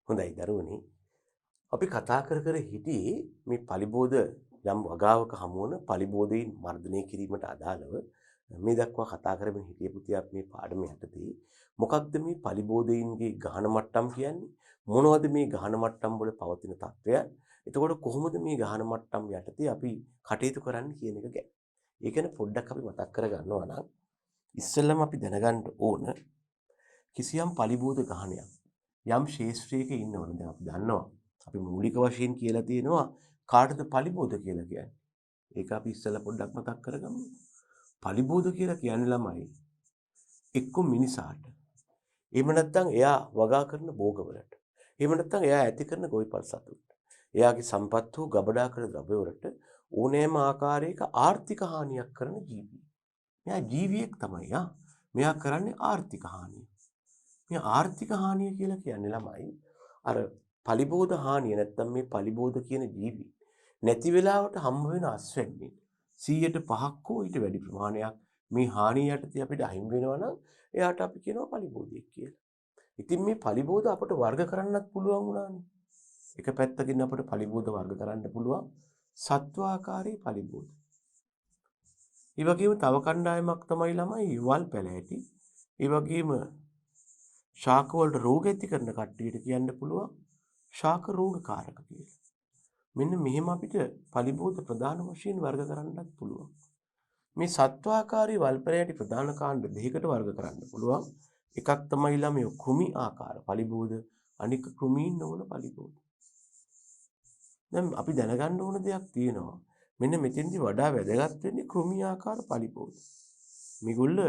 හොඳයි දරුවනේ. අපි කතා කර හිටියේ මේ පලිබෝධ යම් වගාවක හමු වන පලිබෝධීන් මර්ධනය කිරීමට අදාළව මේ දක්වා කතා කරමින් හිටිය පුතියක් මේ පාඩම යටතේ මොකක්ද මේ පලිබෝධීන්ගේ ගහන මට්ටම් කියන්නේ? මොනවද මේ ගහන මට්ටම් වල පවතින තත්ත්වයන්? එතකොට කොහොමද මේ ගහන මට්ටම් යටතේ අපි කටයුතු කරන්න කියන එක ගැන. ඒ කියන්නේ පොඩ්ඩක් අපි මතක් කරගන්නවා නම් ඉස්සෙල්ලම අපි දැනගන්න ඕන කිසියම් පලිබෝධ ගහනයක් යම් ශේෂ්ත්‍රයක ඉන්නවනේ. දැන් අපි දන්නවා අපි මූලික වශයෙන් කියලා තියෙනවා කාටද පලිබෝධ කියලා කියන්නේ. ඒක අපි ඉස්සෙල්ලා පොඩ්ඩක් මතක් කරගමු. පලිබෝධ කියලා කියන්නේ ළමයි එක්ක මිනිසාට. එහෙම නැත්නම් එයා වගා කරන භෝගවලට. එහෙම නැත්නම් එයා ඇති කරන ගොවිපල් සතුන්ට. එයාගේ සම්පත් වූ ගබඩා කර ද්‍රව්‍යවලට ඕනෑම ආකාරයක ආර්ථික හානියක් කරන ජීවි. මෙයා ජීවියෙක් තමයි. මෙයා කරන්නේ ආර්ථික හානිය. මේ ආර්ථික හානිය කියලා කියන්නේ ළමයි අර පලිබෝධ හානිය නැත්තම් මේ පලිබෝධ කියන ජීවි නැති වෙලාවට හම්බ වෙන අස්වැන්නේ 100%ක් හෝ ඊට වැඩි ප්‍රමාණයක් මේ හානිය යටතේ අපිට අහිමි වෙනවා නම් එයාට අපි කියනවා පලිබෝධයක් කියලා. ඉතින් මේ පලිබෝධ අපට වර්ග කරන්නත් පුළුවන් වුණානේ. එක පැත්තකින් අපට පලිබෝධ වර්ග කරන්න පුළුවන් සත්වාකාරී පලිබෝධ. ඒ වගේම තව කණ්ඩායමක් තමයි ළමයි වල් පැලෑටි. ඒ වගේම ශාක වලට රෝග ඇති කරන කට්ටියට කියන්න පුළුවන් ශාක රෝගකාරක කියලා. මෙන්න මෙහෙම අපිට පලිබෝධ ප්‍රධාන වශයෙන් වර්ග කරන්නත් පුළුවන්. මේ සත්වාකාරී වල්පැලෑටි ප්‍රධාන කාණ්ඩ දෙකකට වර්ග කරන්න පුළුවන්. එකක් තමයි ළමයි කෘමි ආකාර පලිබෝධ, අනික කෘමීන් නොවන පලිබෝධ. දැන් අපි දැනගන්න ඕන දෙයක් තියෙනවා. මෙන්න මෙතෙන්දි වඩා වැදගත් වෙන්නේ කෘමි ආකාර පලිබෝධ. මේගොල්ල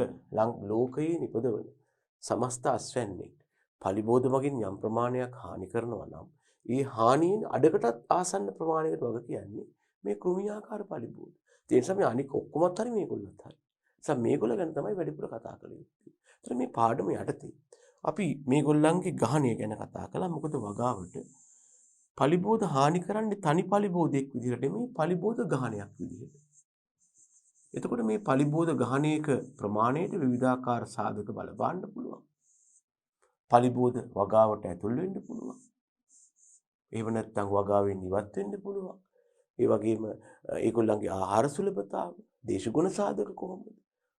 ලෝකයේ නිපදවන සමස්ත අස්වැන්නේ පලිබෝධ මගින් යම් ප්‍රමාණයක් හානි කරනවා නම් ඒ හානියෙන් අඩකටත් ආසන්න ප්‍රමාණයකට වග කියන්නේ මේ කෘමියාකාර පලිබෝධ. ඒ නිසා මේ අනික ඔක්කොමත් හරි මේගොල්ලොත් හරි. නිසා මේගොල්ල ගැන තමයි වැඩිපුර කතා කළ යුත්තේ. ඒතර මේ පාඩම යටතේ අපි මේගොල්ලන්ගේ ගහණය ගැන කතා කළා. මොකද වගාවට පලිබෝධ හානි කරන්නේ තනි පලිබෝධයක් විදිහට නෙමෙයි පලිබෝධ ගහණයක් විදිහට. එතකොට මේ පලිබෝධ ගහණයක ප්‍රමාණයට විවිධාකාර සාධක බලපාන්න පුළුවන්. පලිබෝධ වගාවට ඇතුල් වෙන්න පුළුවන්. එහෙම නැත්නම් වගාවෙන් ඉවත් වෙන්න පුළුවන්. ඒ වගේම ඒගොල්ලන්ගේ ආහාර සුලභතාව, දේශගුණ සාධක කොහොමද?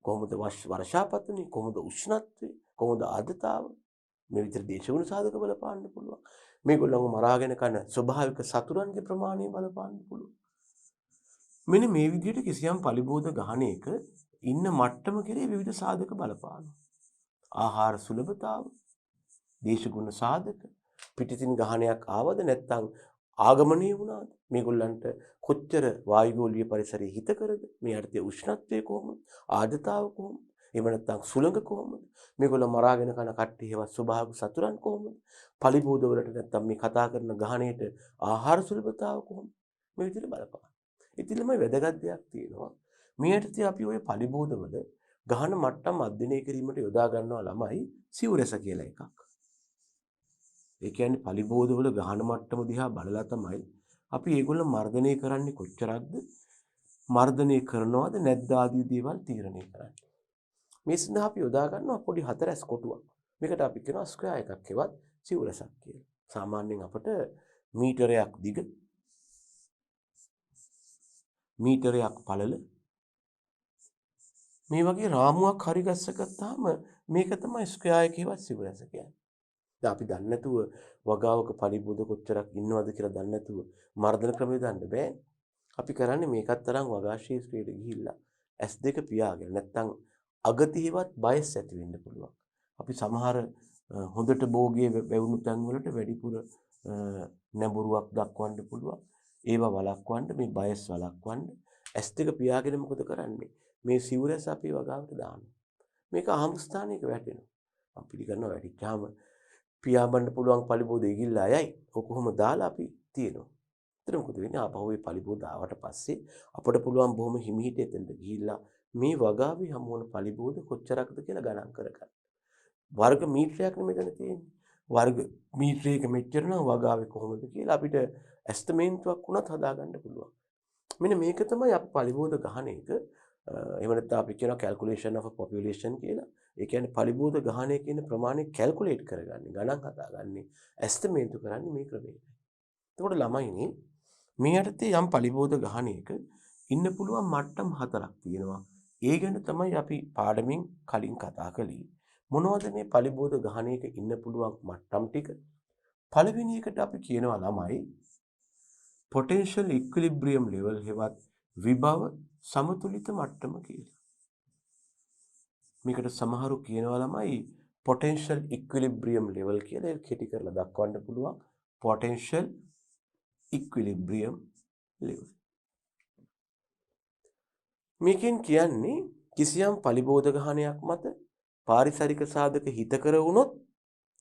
කොහොමද වර්ෂාපතනය, කොහොමද උෂ්ණත්වය, කොහොමද ආර්ද්‍රතාව? මේ විතර දේශගුණ සාධක බලපාන්න පුළුවන්. මේගොල්ලන්ව මරාගෙන කන ස්වභාවික සතුරන්ගේ ප්‍රමාණය බලපාන්න පුළුවන්. මෙන්න මේ විදිහට කිසියම් පලිබෝධ ගහණයක ඉන්න මට්ටම කෙරේ විවිධ සාධක බලපානවා. ආහාර සුලභතාව, දේශගුණ සාධක, පිටිතින් ගහණයක් ආවද නැත්නම් ආගමනය වුණාද? මේගොල්ලන්ට කොච්චර වායුගෝලීය පරිසරයේ හිතකරද? මේ අර්ථයේ උෂ්ණත්වය කොහොමද? ආර්ද්‍රතාව කොහොමද? එහෙම නැත්නම් සුළඟ කොහොමද? මේගොල්ලෝ මරාගෙන කන කට්ටිය හේවත් ස්වභාවික සතුරන් කොහොමද? පලිබෝධ වලට නැත්නම් මේ කතා කරන ගහණයට ආහාර සුලභතාව කොහොමද? මේ විදිහට බලපාන. ඉතින් ළමයි වැදගත් දෙයක් තියෙනවා. මේ යටතේ අපි ওই පලිබෝධ වල ගහන මට්ටම් අධ්‍යයනය කිරීමට යොදා ගන්නවා ළමයි සිවුරැස කියලා එකක්. ඒ කියන්නේ පලිබෝධ වල ගහන මට්ටම දිහා බලලා තමයි අපි ඒගොල්ලෝ මර්ධනය කරන්නේ කොච්චරක්ද, මර්ධනය කරනවද නැද්ද ආදී දේවල් තීරණය කරන්නේ. මේ සඳහා අපි යොදා ගන්නවා පොඩි හතරැස් කොටුවක්. මේකට අපි කියනවා ස්ක්වයර් එකක් හෙවත් සිවුරැසක් කියලා. සාමාන්‍යයෙන් අපට මීටරයක් දිග, මීටරයක් පළල මේ වගේ රාමුවක් හරි ගස්සගත්තාම මේක තමයි ස්ක්වයර් එක හෙවත් සිවුරැස කියන්නේ. දැන් අපි දන්නේ නැතුව වගාවක පලිබෝධ කොච්චරක් ඉන්නවද කියලා දන්නේ නැතුව මර්ධන ක්‍රමය දන්න බෑ. අපි කරන්නේ මේකත් තරම් වගා ශාස්ත්‍රයට ගිහිල්ලා S2 පියාගෙන නැත්තම් අගතියවත් බයස් ඇති වෙන්න පුළුවන්. අපි සමහර හොඳට භෝගයේ වැවුණු තැන් වලට වැඩිපුර නැඹුරුවක් දක්වන්න පුළුවන්. ඒවා වළක්වන්න මේ බයස් වළක්වන්න S2 පියාගෙන මොකද කරන්නේ? මේ සිවුරැස අපි වගාවට දානවා. මේක අහඹ ස්ථානයක වැටෙනවා. අපි පිළිගන්නවා වැටිච්චාම පියාඹන්න පුළුවන් පලිබෝධ ඉගිල්ලා යයි. ඔක කොහොම දාලා අපි තියෙනවා. එතන මොකද වෙන්නේ? ආපහු මේ පලිබෝධ ආවට පස්සේ අපිට පුළුවන් බොහොම හිමිහිට එතනට ගිහිල්ලා මේ වගාවේ හමු වන පලිබෝධ කොච්චරක්ද කියලා ගණන් කරගන්න. වර්ග මීටරයක් නෙමෙයි මෙතන තියෙන්නේ. වර්ග මීටරයක මෙච්චර නම් වගාවේ කොහොමද කියලා අපිට ඇස්තමේන්තුවක් වුණත් හදාගන්න පුළුවන්. මෙන්න මේක තමයි අපි පලිබෝධ ගහන එක. එහෙම නැත්නම් අපි කියනවා calculation of a population කියලා. ඒ කියන්නේ පලිබෝධ ගහණය කියන ප්‍රමාණය කැල්කියුලේට් කරගන්නේ ගණන් හදාගන්නේ ඇස්ටිමේට් කරන්නේ මේ ක්‍රමයයි. එතකොට ළමයිනි මේ යටතේ යම් පලිබෝධ ගහණයක ඉන්න පුළුවන් මට්ටම් 4ක් තියෙනවා. ඒ ගැන තමයි අපි පාඩමින් කලින් කතා කළේ. මොනවද මේ පලිබෝධ ගහණයක ඉන්න පුළුවන් මට්ටම් ටික? පළවෙනි එකට අපි කියනවා ළමයි potential equilibrium level හෙවත් විභව සමතුලිත මට්ටම කියලා. මේකට සමහරු කියනවා ළමයි potential equilibrium level කියලා. ඒක කෙටි කරලා දක්වන්න පුළුවන් potential equilibrium level. මේකෙන් කියන්නේ කිසියම් පලිබෝධ ගහණයක් මත පාරිසරික සාධක හිතකර වුණොත්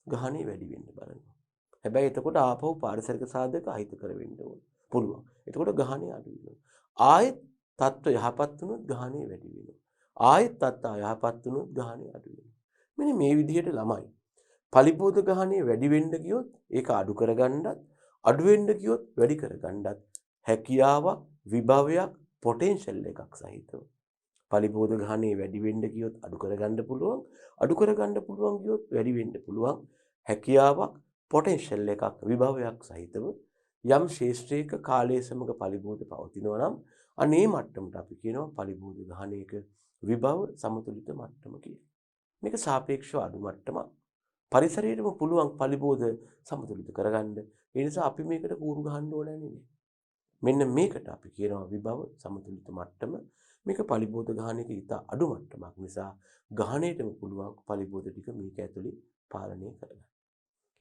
ගහණය වැඩි වෙන්න බලනවා. හැබැයි එතකොට ආපහු පාරිසරික සාධක අහිතකර වෙන්න ඕන. පුළුවන්. එතකොට ගහණය අඩු වෙනවා. ආයෙත් තත්ත්ව යහපත් වුණොත් ගහණය වැඩි වෙනවා. ආයෙත් තත්ත්ව අයහපත් වුණොත් ගහණය අඩු වෙනවා. මෙන්න මේ විදිහට ළමයි පලිබෝධ ගහණය වැඩි වෙන්න ගියොත් ඒක අඩු කරගන්නත් අඩු වෙන්න ගියොත් වැඩි කරගන්නත් හැකියාවක් විභවයක් පොටෙන්ෂල් එකක් සහිතව. පලිබෝධ ගහණය වැඩි වෙන්න ගියොත් අඩු කරගන්න පුළුවන්. අඩු කරගන්න පුළුවන් ගියොත් වැඩි වෙන්න පුළුවන්. හැකියාවක් පොටෙන්ෂල් එකක් විභවයක් සහිතව යම් ශේෂ්ත්‍රයක කාලයේ සමග පලිබෝධ පවතිනවා නම් අනේ මට්ටමට අපි කියනවා පලිබෝධ ගහණයක විභව සමතුලිත මට්ටම කියලා. මේක සාපේක්ෂව අඩු මට්ටමක්. පරිසරයේම පුළුවන් පලිබෝධ සමතුලිත කරගන්න. ඒ නිසා අපි මේකට කූරු ගහන්න ඕනේ නෙමෙයි. මෙන්න මේකට අපි කියනවා විභව සමතුලිත මට්ටම. මේක පලිබෝධ ගහණයක ඉතා අඩු මට්ටමක් නිසා ගහණයටම පුළුවන් පලිබෝධ ටික මේක ඇතුලේ පාලනය කරගන්න.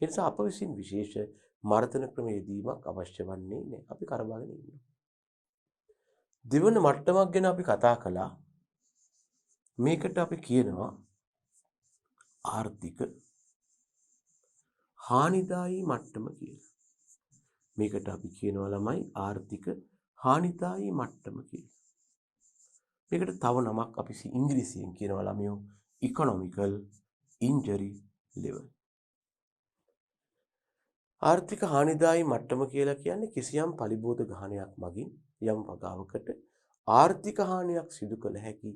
ඒ නිසා අප විසින් විශේෂ මර්ධන ක්‍රම යෙදීමක් අවශ්‍ය වන්නේ නැහැ. අපි කරබාගෙන ඉන්නවා. දෙවන මට්ටමක් ගැන අපි කතා කළා. මේකට අපි කියනවා ආර්ථික හානිදායී මට්ටම කියලා. මේකට අපි කියනවා ළමයි ආර්ථික හානිදායී මට්ටම කියලා. මේකට තව නමක් අපි ඉංග්‍රීසියෙන් කියනවා ළමයෝ economical injury level. ආර්ථික හානිදායී මට්ටම කියලා කියන්නේ කිසියම් පලිබෝධ ගහණයක් මගින් යම් වගාවකට ආර්ථික හානියක් සිදු කළ හැකි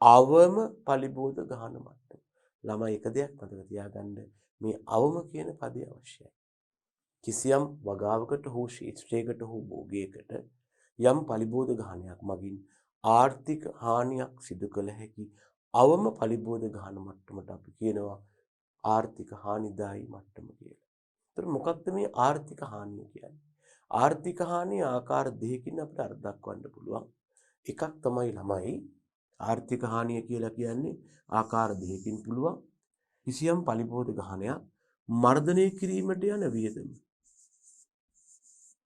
අවම පලිබෝධ ගහන මට්ටම. ළමයි එක දෙයක් මතක තියාගන්න මේ අවම කියන පදේ අවශ්‍යයි. කිසියම් වගාවකට හෝ ශේත්‍රයකට හෝ භෝගයකට යම් පලිබෝධ ගහණයක් මගින් ආර්ථික හානියක් සිදු කළ හැකි අවම පලිබෝධ ගහන මට්ටමට අපි කියනවා ආර්ථික හානිදායී මට්ටම කියලා. ඒතර මොකක්ද මේ ආර්ථික හානිය කියන්නේ? ආර්ථික හානිය ආකාර දෙකකින් අපිට අර්ථ දක්වන්න පුළුවන්. එකක් තමයි ළමයි ආර්ථික හානිය කියලා කියන්නේ ආකාර දෙකකින් පුළුවන්. කිසියම් පලිබෝධ ගහණයක් මර්ධනය කිරීමට යන වියදම.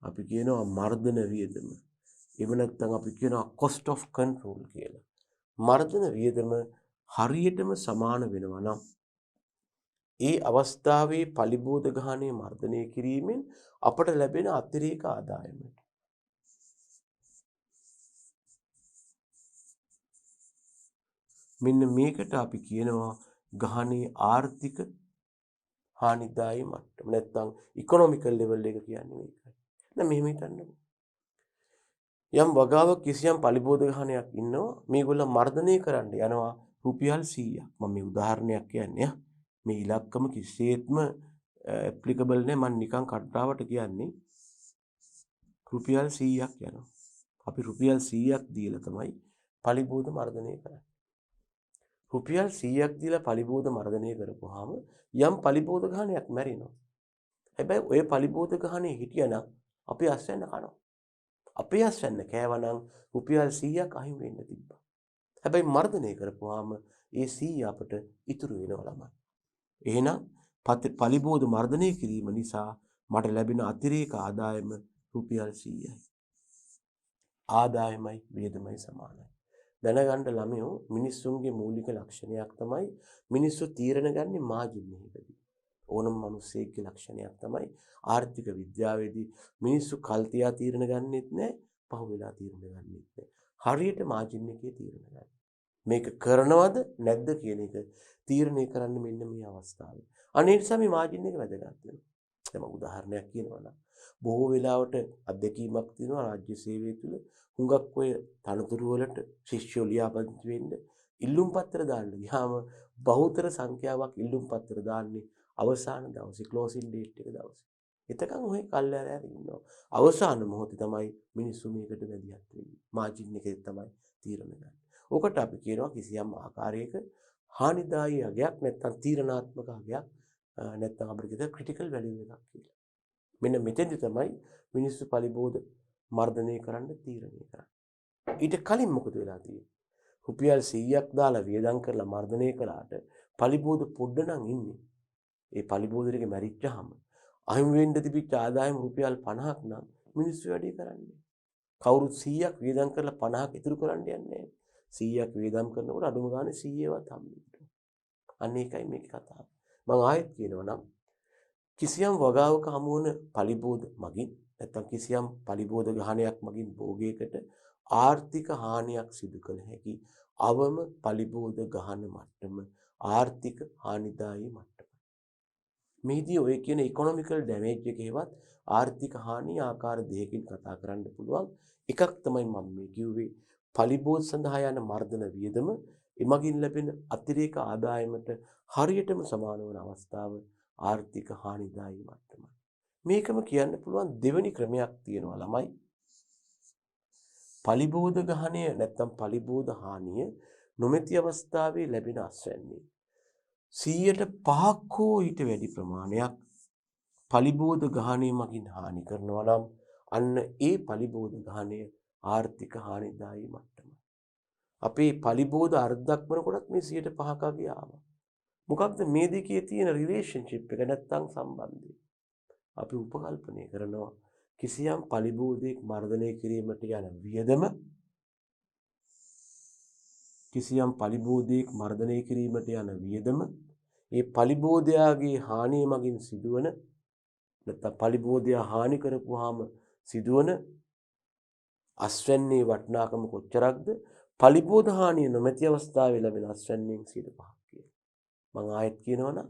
අපි කියනවා මර්ධන වියදම. එහෙම නැත්නම් අපි කියනවා cost of control කියලා. මර්ධන වියදම හරියටම සමාන වෙනවා නම් ඒ අවස්ථාවේ පලිබෝධ ගහණය මර්ධනය කිරීමෙන් අපට ලැබෙන අතිරේක ආදායමට. මෙන්න මේකට අපි කියනවා ගහණයේ ආර්ථික හානිදායී මට්ටම. නැත්නම් ඉකොනොමිකල් ලෙවල් එක කියන්නේ මේකයි. දැන් මෙහෙම හිතන්නකෝ. යම් වගාවක් කිසියම් පලිබෝධ ගහණයක් ඉන්නවා. මේගොල්ලෝ මර්ධනය කරන්න යනවා රුපියල් 100ක්. මම මේ උදාහරණයක් කියන්නේ. මේ ඉලක්කම කිසිසේත්ම ඇප්ලිකබල් නැහැ. මම නිකන් කට්ටාවට කියන්නේ රුපියල් 100ක් යනවා. අපි රුපියල් 100ක් දීලා තමයි පලිබෝධ මර්ධනය කරන්නේ. රුපියල් 100ක් දීලා පලිබෝධ මර්ධනය කරපුවාම යම් පලිබෝධ ගහණයක් මැරෙනවා. හැබැයි ඔය පලිබෝධ ගහණේ හිටියනම් අපි අස්වැන්න කනවා. අපේ අස්වැන්න කෑවනම් රුපියල් 100ක් අහිමි වෙන්න තිබ්බා. හැබැයි මර්ධනය කරපුවාම ඒ 100 අපට ඉතුරු වෙනවා ළමයි. එහෙනම් පලිබෝධ මර්ධනය කිරීම නිසා මට ලැබෙන අතිරේක ආදායම රුපියල් 100යි. ආදායමයි වියදමයි සමානයි. දැනගන්න ළමයෝ මිනිස්සුන්ගේ මූලික ලක්ෂණයක් තමයි මිනිස්සු තීරණ ගන්නේ මාජින් එකකදී. ඕනම මිනිස්සෙක්ගේ ලක්ෂණයක් තමයි ආර්ථික විද්‍යාවේදී මිනිස්සු කල් තියා තීරණ ගන්නෙත් නැහැ, පහුවෙලා තීරණ ගන්නෙත් නැහැ. හරියට මාජින් එකේ තීරණ ගන්න. මේක කරනවද නැද්ද කියන එක තීරණය කරන්න මෙන්න මේ අවස්ථාවේ. අනේ නිසා මේ මාජින් එක වැදගත් වෙනවා. දැන් උදාහරණයක් කියනවා නම් බොහෝ වෙලාවට අත්දැකීමක් තියෙනවා රාජ්‍ය සේවය තුළ හුඟක් ඔය තනතුරු වලට ශිෂ්‍යෝ ලියාපදිංචි වෙන්න ඉල්ලුම් පත්‍ර දාන්න ගියාම බහුතර සංඛ්‍යාවක් ඉල්ලුම් පත්‍ර දාන්නේ අවසාන දවසේ ක්ලෝසින් ඩේට් එක දවසේ. එතකන් ඔය කල්ලාරයර ඉන්නවා. අවසාන මොහොතේ තමයි මිනිස්සු මේකට වැදිහත් වෙන්නේ. මාජින් එකේ තමයි තීරණ ගන්න. ඔකට අපි කියනවා කිසියම් ආකාරයක හානිදායී අගයක් නැත්නම් තීරණාත්මක අගයක් නැත්නම් අපිට කියද ක්‍රිටිකල් වැලියු එකක් කියලා. මෙන්න මෙතෙන්දි තමයි මිනිස්සු පලිබෝධ මර්ධනය කරන්න තීරණය කරන්නේ. ඊට කලින් මොකද වෙලා තියෙන්නේ? රුපියල් 100ක් දාලා වියදම් කරලා මර්ධනය කළාට පලිබෝධ පොඩ්ඩ නම් ඉන්නේ. ඒ පලිබෝධ ටික මැරිච්චාම අහිමි වෙන්න තිබිච්ච ආදායම රුපියල් 50ක් නම් මිනිස්සු වැඩි කරන්නේ. කවුරුත් 100ක් වියදම් කරලා 50ක් ඉතුරු කරන්න යන්නේ නැහැ. 100ක් වියදම් කරනකොට අඩුම ගානේ 100වත් හම්බෙන්න. අන්න ඒකයි මේකේ කතාව. මම ආයෙත් කියනවා නම් කිසියම් වගාවක හමු වන පලිබෝධ මගින් නැත්නම් කිසියම් පලිබෝධ ගහණයක් මගින් භෝගයකට ආර්ථික හානියක් සිදු කළ හැකි අවම පලිබෝධ ගහන මට්ටම ආර්ථික හානිදායී මට්ටම. මේදී ඔය කියන ඉකොනොමිකල් ඩැමේජ් එකේවත් ආර්ථික හානි ආකාර දෙකකින් කතා කරන්න පුළුවන්. එකක් තමයි මම මේ කිව්වේ පලිබෝධ සඳහා යන මර්ධන වියදම එමගින් ලැබෙන අතිරේක ආදායමට හරියටම සමාන වන අවස්ථාව ආර්ථික හානිදායී මට්ටම. මේකම කියන්න පුළුවන් දෙවෙනි ක්‍රමයක් තියෙනවා ළමයි. පලිබෝධ ගහණය නැත්නම් පලිබෝධ හානිය නොමැති අවස්ථාවේ ලැබෙන අස්වැන්නේ 100% හෝ ඊට වැඩි ප්‍රමාණයක් පලිබෝධ ගහණය මගින් හානි කරනවා නම් අන්න ඒ පලිබෝධ ගහණය ආර්ථික හානිදායී මට්ටම. අපේ පලිබෝධ අර්ධක් වනකොටත් මේ 105ක වගේ ආවා. මොකක්ද මේ දෙකේ තියෙන රිලේෂන්ෂිප් එක නැත්නම් සම්බන්ධය? අපි උපකල්පනය කරනවා කිසියම් පලිබෝධයක් මර්ධනය කිරීමට යන වියදම කිසියම් පලිබෝධයක් මර්ධනය කිරීමට යන වියදම ඒ පලිබෝධයාගේ හානිය මගින් සිදුවන නැත්නම් පලිබෝධය හානි කරපුවාම සිදුවන අස්වැන්නේ වටිනාකම කොච්චරක්ද? පලිබෝධ හානිය නොමැති අවස්ථාවේ ලැබෙන අස්වැන්නේන් 105ක් කියලා. මම ආයෙත් කියනවනම්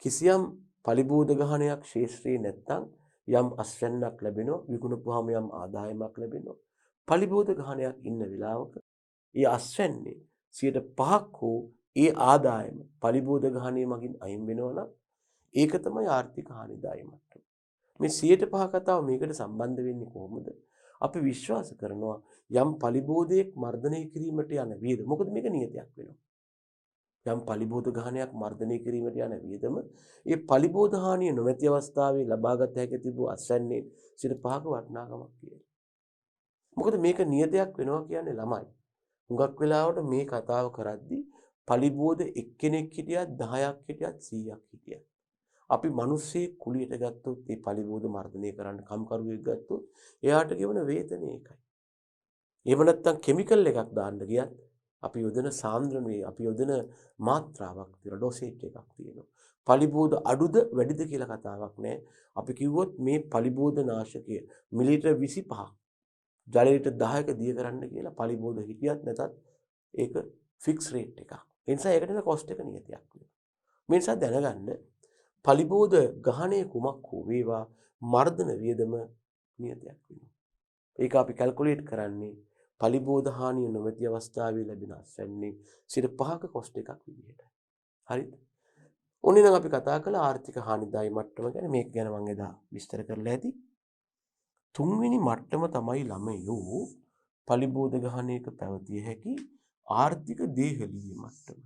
කිසියම් පලිබෝධ ගහණයක් ශේෂ්ත්‍රයේ නැත්නම් යම් අස්වැන්නක් ලැබෙනවා, විකුණපුවාම යම් ආදායමක් ලැබෙනවා. පලිබෝධ ගහණයක් ඉන්න වෙලාවක ඒ අස්වැන්නේ 105ක් හෝ ඒ ආදායම පලිබෝධ ගහණය මගින් අයින් වෙනවා නම් ඒක තමයි ආර්ථික හානිදායී මට්ටම. මේ 105 කතාව මේකට සම්බන්ධ වෙන්නේ කොහොමද? අපි විශ්වාස කරනවා යම් පලිබෝධයක් මර්ධනය කිරීමට යන වියදම. මොකද මේක නියතයක් වෙනවා. යම් පලිබෝධ ගහණයක් මර්ධනය කිරීමට යන වියදම ඒ පලිබෝධ හානිය නොමැති අවස්ථාවේ ලබාගත හැකි තිබූ අස්වැන්නේ 105ක වටිනාකමක් කියලා. මොකද මේක නියතයක් වෙනවා කියන්නේ ළමයි. හුඟක් වෙලාවට මේ කතාව කරද්දී පලිබෝධ එක්කෙනෙක් හිටියත් 10ක් හිටියත් 100ක් හිටියත් අපි මිනිස්සේ කුලියට ගත්තොත් ඒ පලිබෝධ මර්ධනය කරන්න කම්කරුවෙක් ගත්තොත් එයාට ගෙවන වේතනය එකයි. එහෙම නැත්නම් කෙමිකල් එකක් දාන්න ගියත් අපි යොදන සාන්ද්‍රණයේ අපි යොදන මාත්‍රාවක් තියෙනවා, ඩොසේජ් එකක් තියෙනවා. පලිබෝධ අඩුද වැඩිද කියලා කතාවක් නැහැ. අපි කිව්වොත් මේ පලිබෝධ නාශකය මිලිලීටර් 25ක් ජල ලීටර් 10ක දිය කරන්න කියලා පලිබෝධ හිටියත් නැතත් ඒක ෆික්ස් රේට් එකක්. ඒ නිසා ඒකට න කොස්ට් එක නියතයක් වෙනවා. මේ නිසා දැනගන්න පලිබෝධ ගහණය කුමක් හෝ වේවා මර්ධන වියදම නියතයක් වෙනවා. ඒක අපි කැල්කියුලේට් කරන්නේ පලිබෝධ හානිය නොමැති අවස්ථාවේ ලැබෙන අස්වැන්නේ 105ක කොස්ට් එකක් විදිහට. හරිද? ඔන්න නම් අපි කතා කළා ආර්ථික හානිදායී මට්ටම ගැන. මේක ගැන මම එදා විස්තර කරලා ඇති. තුන්වෙනි මට්ටම තමයි ළමයෝ පලිබෝධ ගහණයක පැවතිය හැකි ආර්ථික දේහලීය මට්ටම.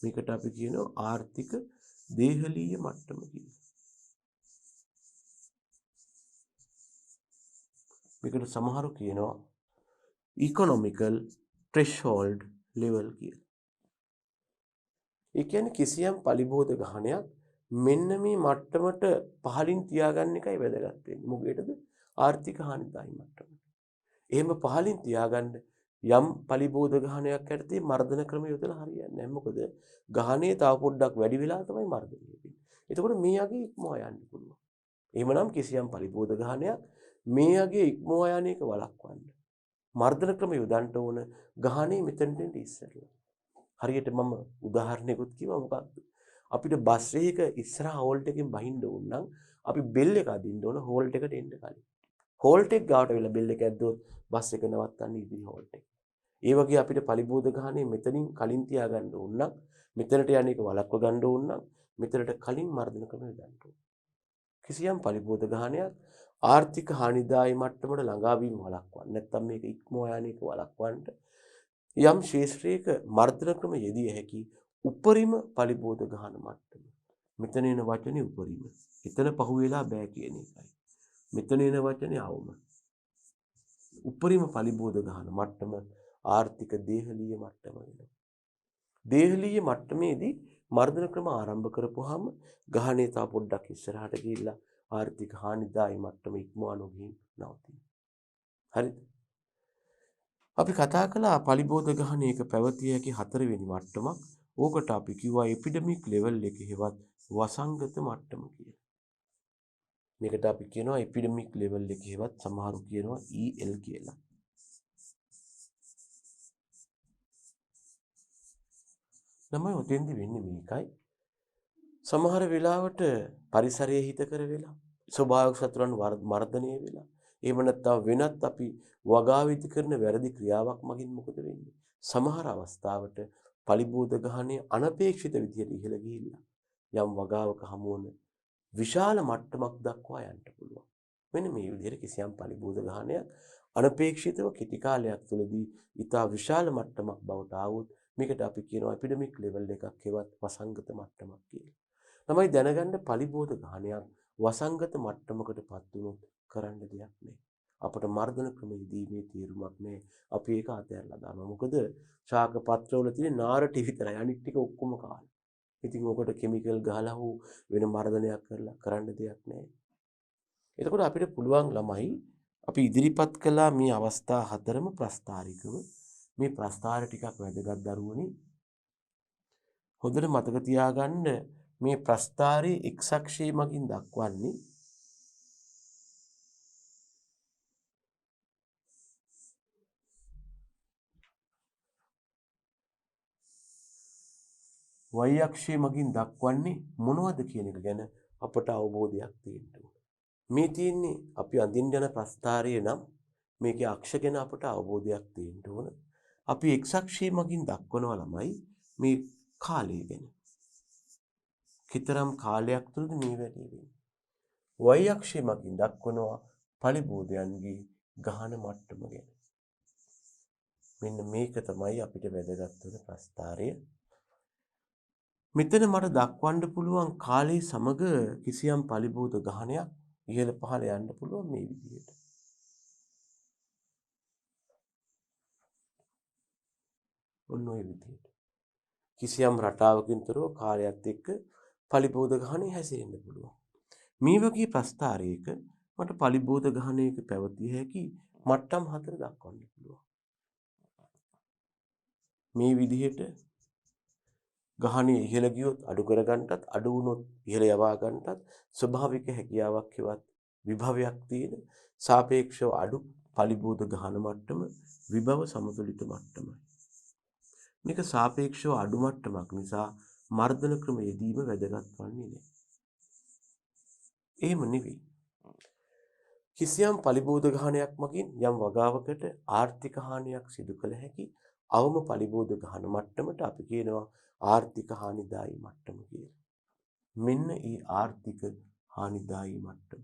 මේකට අපි කියනවා ආර්ථික දේහලීය මට්ටම කියලා. මේකට සමහරු කියනවා economical threshold level කියලා. ඒ කියන්නේ කිසියම් පලිබෝධ ගහණයක් මෙන්න මේ මට්ටමට පහලින් තියාගන්න එකයි වැදගත් වෙන්නේ. මොකේදද? ආර්ථික හානිදායී මට්ටම. එහෙම පහලින් තියාගන්න යම් පලිබෝධ ගහණයක් යටතේ මර්ධන ක්‍රම යොදලා හරියන්නේ නැහැ. මොකද ගහණය තව පොඩ්ඩක් වැඩි වෙලා තමයි මර්ධනය වෙන්නේ. එතකොට මේ යගේ ඉක්මවා යන්න පුළුවන්. එහෙමනම් කිසියම් පලිබෝධ ගහණයක් මේ යගේ ඉක්මවා යන එක වළක්වන්න මර්ධන ක්‍රම යොදන්න ඕන ගහණය මෙතනට ඉස්සරලා. හරියට මම උදාහරණයකුත් කිව්වා. මොකක්ද? අපිට බස් එකක ඉස්සරහා හෝල්ට් එකෙන් බහින්න ඕන නම් අපි බෙල් එක අදින්න ඕන හෝල්ට් එකට එන්න කලින්. හෝල්ට් එක ගාවට වෙලා බෙල් එක ඇද්දොත් බස් එක නවත්තන්න ඉදිරි හෝල්ට් එක. ඒ වගේ අපිට පලිබෝධ ගහණය මෙතනින් කලින් තියාගන්න ඕන නම් මෙතනට යන එක වළක්ව ගන්න ඕන නම් මෙතනට කලින් මර්ධන ක්‍රම යොදන්න ඕන. කිසියම් පලිබෝධ ගහනයක් ආර්ථික හානිදායී මට්ටමට ළඟා වීම වළක්වන්න නැත්නම් මේක ඉක්මවා යන එක වළක්වන්න යම් ශේෂ්ත්‍රයක මර්ධන ක්‍රම යෙදිය හැකි උපරිම පලිබෝධ ගහන මට්ටම. මෙතන එන වචනේ උපරිම. එතන පහුවෙලා බෑ කියන එකයි. මෙතන එන වචනේ අවම. උපරිම පලිබෝධ ගහන මට්ටම ආර්ථික දේහලීය මට්ටම වෙනවා. දේහලීය මට්ටමේදී මර්ධන ක්‍රම ආරම්භ කරපුවාම ගහණය තව පොඩ්ඩක් ඉස්සරහට ගිහිල්ලා ආර්ථික හානිදායී මට්ටම ඉක්මවා නොගිහින් නවතිනවා. හරිද? අපි කතා කළා පලිබෝධ ගහණයක පැවතිය හැකි හතරවෙනි මට්ටමක්. ඕකට අපි කිව්වා එපිඩමික් ලෙවල් එක හෙවත් වසංගත මට්ටම කියලා. මේකට අපි කියනවා එපිඩමික් ලෙවල් එක හෙවත් සමහරු කියනවා EL කියලා. ළමයි ඔතෙන්දි වෙන්නේ මේකයි. සමහර වෙලාවට පරිසරයේ හිතකර වෙලා ස්වභාවික සතුරන් මර්ධනය වෙලා එහෙම නැත්නම් වෙනත් අපි වගාවිදි කරන වැරදි ක්‍රියාවක් මගින් මොකද වෙන්නේ? සමහර අවස්ථාවට පලිබෝධ ගහණය අනපේක්ෂිත විදිහට ඉහළ ගිහිල්ලා යම් වගාවක හමුවන විශාල මට්ටමක් දක්වා යන්න පුළුවන්. මෙන්න මේ විදිහට කිසියම් පලිබෝධ ගහණයක් අනපේක්ෂිතව කෙටි කාලයක් තුළදී ඉතා විශාල මට්ටමක් බවට ආවොත් මේකට අපි කියනවා එපිඩමික් ලෙවල් එකක් හෙවත් වසංගත මට්ටමක් කියලා. තමයි දැනගන්න පලිබෝධ ගහණයක් වසංගත මට්ටමකටපත් වුණොත් කරන්න දෙයක් නැහැ. අපට මර්ධන ක්‍රම යෙදීමේ තීරුමක් නැහැ. අපි ඒක අතහැරලා දානවා. මොකද ශාක පත්‍රවල තියෙන නාරටි විතරයි. අනිත් ටික ඔක්කොම කාලා. ඉතින් ඔකට කෙමිකල් ගහලා හෝ වෙන මර්ධනයක් කරලා කරන්න දෙයක් නැහැ. එතකොට අපිට පුළුවන් ළමයි අපි ඉදිරිපත් කළා මේ අවස්ථා හතරම ප්‍රස්තාරිකව. මේ ප්‍රස්තාර ටිකක් වැදගත් දරුවනේ. හොඳට මතක තියාගන්න මේ ප්‍රස්තාරයේ x අක්ෂය මගින් දක්වන්නේ y අක්ෂය මගින් දක්වන්නේ මොනවද කියන එක ගැන අපට අවබෝධයක් තියෙන්න ඕන. මේ තියෙන්නේ අපි අඳින්න යන ප්‍රස්තාරය නම් මේකේ අක්ෂ ගැන අපට අවබෝධයක් තියෙන්න ඕන. අපි x අක්ෂය මගින් දක්වනවා ළමයි මේ කාලය ගැන. කිතරම් කාලයක් තුළද මේ වැඩි වෙන්නේ. y අක්ෂය මගින් දක්වනවා පලිබෝධයන්ගේ ගහන මට්ටම ගැන. මෙන්න මේක තමයි අපිට වැදගත් වෙන ප්‍රස්තාරය. මෙතන මට දක්වන්න පුළුවන් කාලේ සමග කිසියම් පලිබෝධ ගහනයක් ඉහළ පහළ යන්න පුළුවන් මේ විදිහට. ඔන්න ඔය විදිහට. කිසියම් රටාවකින් තොරව කාලයත් එක්ක පලිබෝධ ගහණය හැසිරෙන්න පුළුවන්. මේ වගේ ප්‍රස්තාරයක මට පලිබෝධ ගහණයක පැවතිය හැකි මට්ටම් 4 දක්වන්න පුළුවන්. මේ විදිහට ගහණය ඉහළ ගියොත් අඩු කරගන්නටත් අඩු වුණොත් ඉහළ යවා ගන්නටත් ස්වභාවික හැකියාවක් හෙවත් විභවයක් තියෙන සාපේක්ෂව අඩු පලිබෝධ ගහන මට්ටම විභව සමතුලිත මට්ටමයි. මේක සාපේක්ෂව අඩු මට්ටමක් නිසා මර්ධන ක්‍රම යෙදීම වැදගත් වන්නේ නැහැ. එහෙම නෙවෙයි. කිසියම් පලිබෝධ ගහනයක් මගින් යම් වගාවකට ආර්ථික හානියක් සිදු කළ හැකි අවම පලිබෝධ ගහන මට්ටමට අපි කියනවා ආර්ථික හානිදායී මට්ටම කියලා. මෙන්න ඒ ආර්ථික හානිදායී මට්ටම.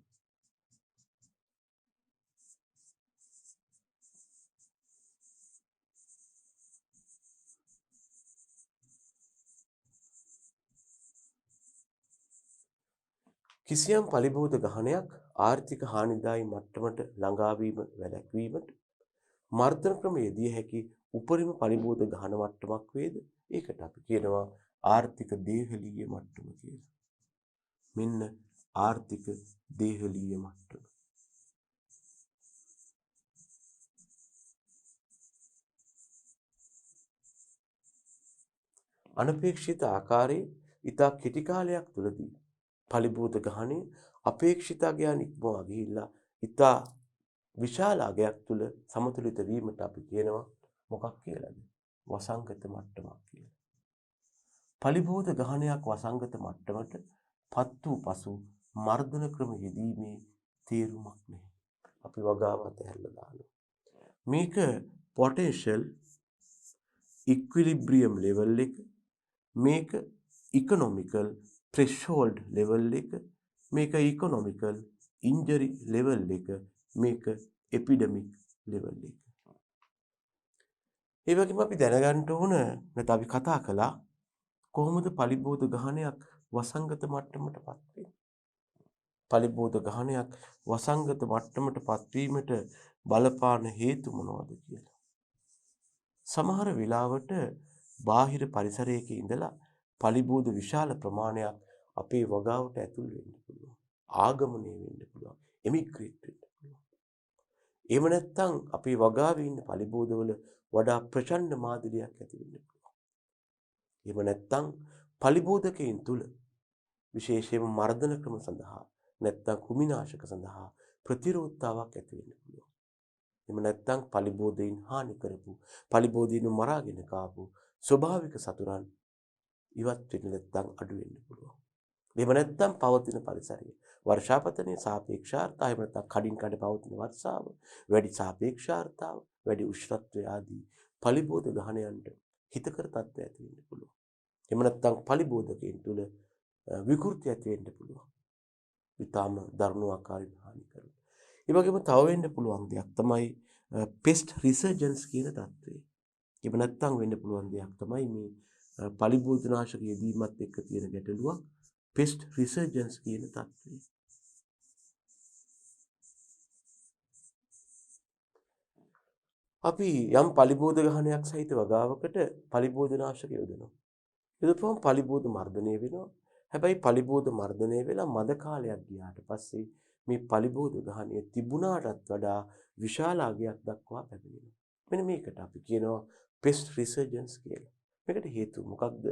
කිසියම් පලිබෝධ ගහනයක් ආර්ථික හානිදායී මට්ටමට ළඟා වීම වැළැක්වීමට මර්ධන ක්‍රම යෙදිය හැකි උපරිම පලිබෝධ ගහන මට්ටමක් වේද? ඒකට අපි කියනවා ආර්ථික දේහලීය මට්ටම කියලා. මෙන්න ආර්ථික දේහලීය මට්ටම. අනපේක්ෂිත ආකාරයේ ඉතා කෙටි කාලයක් තුළදී පලිබෝධ ගහණය අපේක්ෂිත අගයන් ඉක්මවා ගිහිල්ලා ඉතා විශාල අගයක් තුළ සමතුලිත වීමට අපි කියනවා මොකක් කියලාද? වසංගත මට්ටමක් කියලා. පලිබෝධ ගහනයක් වසංගත මට්ටමට පත් වූ පසු මර්ධන ක්‍රම යෙදීමේ තේරුමක් නැහැ. අපි වගාව අතහැරලා දානවා. මේක පොටෙන්ෂල් ඉක්විලිබ්‍රියම් ලෙවල් එක මේක ඉකොනොමිකල් threshold level එක, මේක ඉකොනොමිකල් injury level එක, මේක epidemic level එක. ඒ වගේම අපි දැනගන්න ඕන නැත්නම් අපි කතා කළා කොහොමද පලිබෝධ ගහනයක් වසංගත මට්ටමටපත් වෙන්නේ? පලිබෝධ ගහනයක් වසංගත මට්ටමටපත් වීමට බලපාන හේතු මොනවද කියලා. සමහර වෙලාවට බාහිර පරිසරයක ඉඳලා පලිබෝධ විශාල ප්‍රමාණයක් අපේ වගාවට ඇතුල් වෙන්න පුළුවන්. ආගමනය වෙන්න පුළුවන්. එමිග්‍රේට් වෙන්න පුළුවන්. එහෙම නැත්නම් අපේ වගාවේ ඉන්න පලිබෝධවල වඩා ප්‍රචණ්ඩ මාදිලියක් ඇති වෙන්න පුළුවන්. එහෙම නැත්නම් පලිබෝධකයන් තුල විශේෂයෙන්ම මර්ධන ක්‍රම සඳහා නැත්නම් කෘමිනාශක සඳහා ප්‍රතිරෝධතාවක් ඇති වෙන්න පුළුවන්. එහෙම නැත්නම් පලිබෝධයෙන් හානි කරපු, පලිබෝධයෙන් මරාගෙන කාපු ස්වභාවික සතුරන් ඉවත් වෙන්න නැත්නම් අඩු වෙන්න පුළුවන්. එහෙම නැත්නම් පවතින පරිසරය වර්ෂාපතනයේ සාපේක්ෂාර්ථය, එහෙම නැත්නම් කඩින් කඩ පවතින වර්ෂාව, වැඩි සාපේක්ෂාර්ථතාව, වැඩි උෂ්ණත්වය ආදී පලිබෝධ ගහනයන්ට හිතකර තත්ත්වයක් ඇති වෙන්න පුළුවන්. එහෙම නැත්නම් පලිබෝධකයන් තුල විකෘති ඇති වෙන්න පුළුවන්. ඊටාම දරුණු ආකාරයෙන් හානි කරන. ඒ වගේම තව වෙන්න පුළුවන් දෙයක් තමයි පෙස්ට් රිසර්ජන්ස් කියන තත්ත්වය. එහෙම නැත්නම් වෙන්න පුළුවන් දෙයක් තමයි මේ පලිබෝධනාශක යෙදීමත් එක්ක තියෙන ගැටලුවක් පෙස්ට් රිසර්ජන්ස් කියන තත්ත්වය. අපි යම් පලිබෝධ ගහනයක් සහිත වගාවකට පලිබෝධනාශක යොදනවා. යොදපුවම පලිබෝධ මර්ධනය වෙනවා. හැබැයි පලිබෝධ මර්ධනය වෙලා මද කාලයක් ගියාට පස්සේ මේ පලිබෝධ ගහනය තිබුණාටත් වඩා විශාල අගයක් දක්වා පැමිණෙනවා. මෙන්න මේකට අපි කියනවා පෙස්ට් රිසර්ජන්ස් කියලා. මේකට හේතුව මොකක්ද?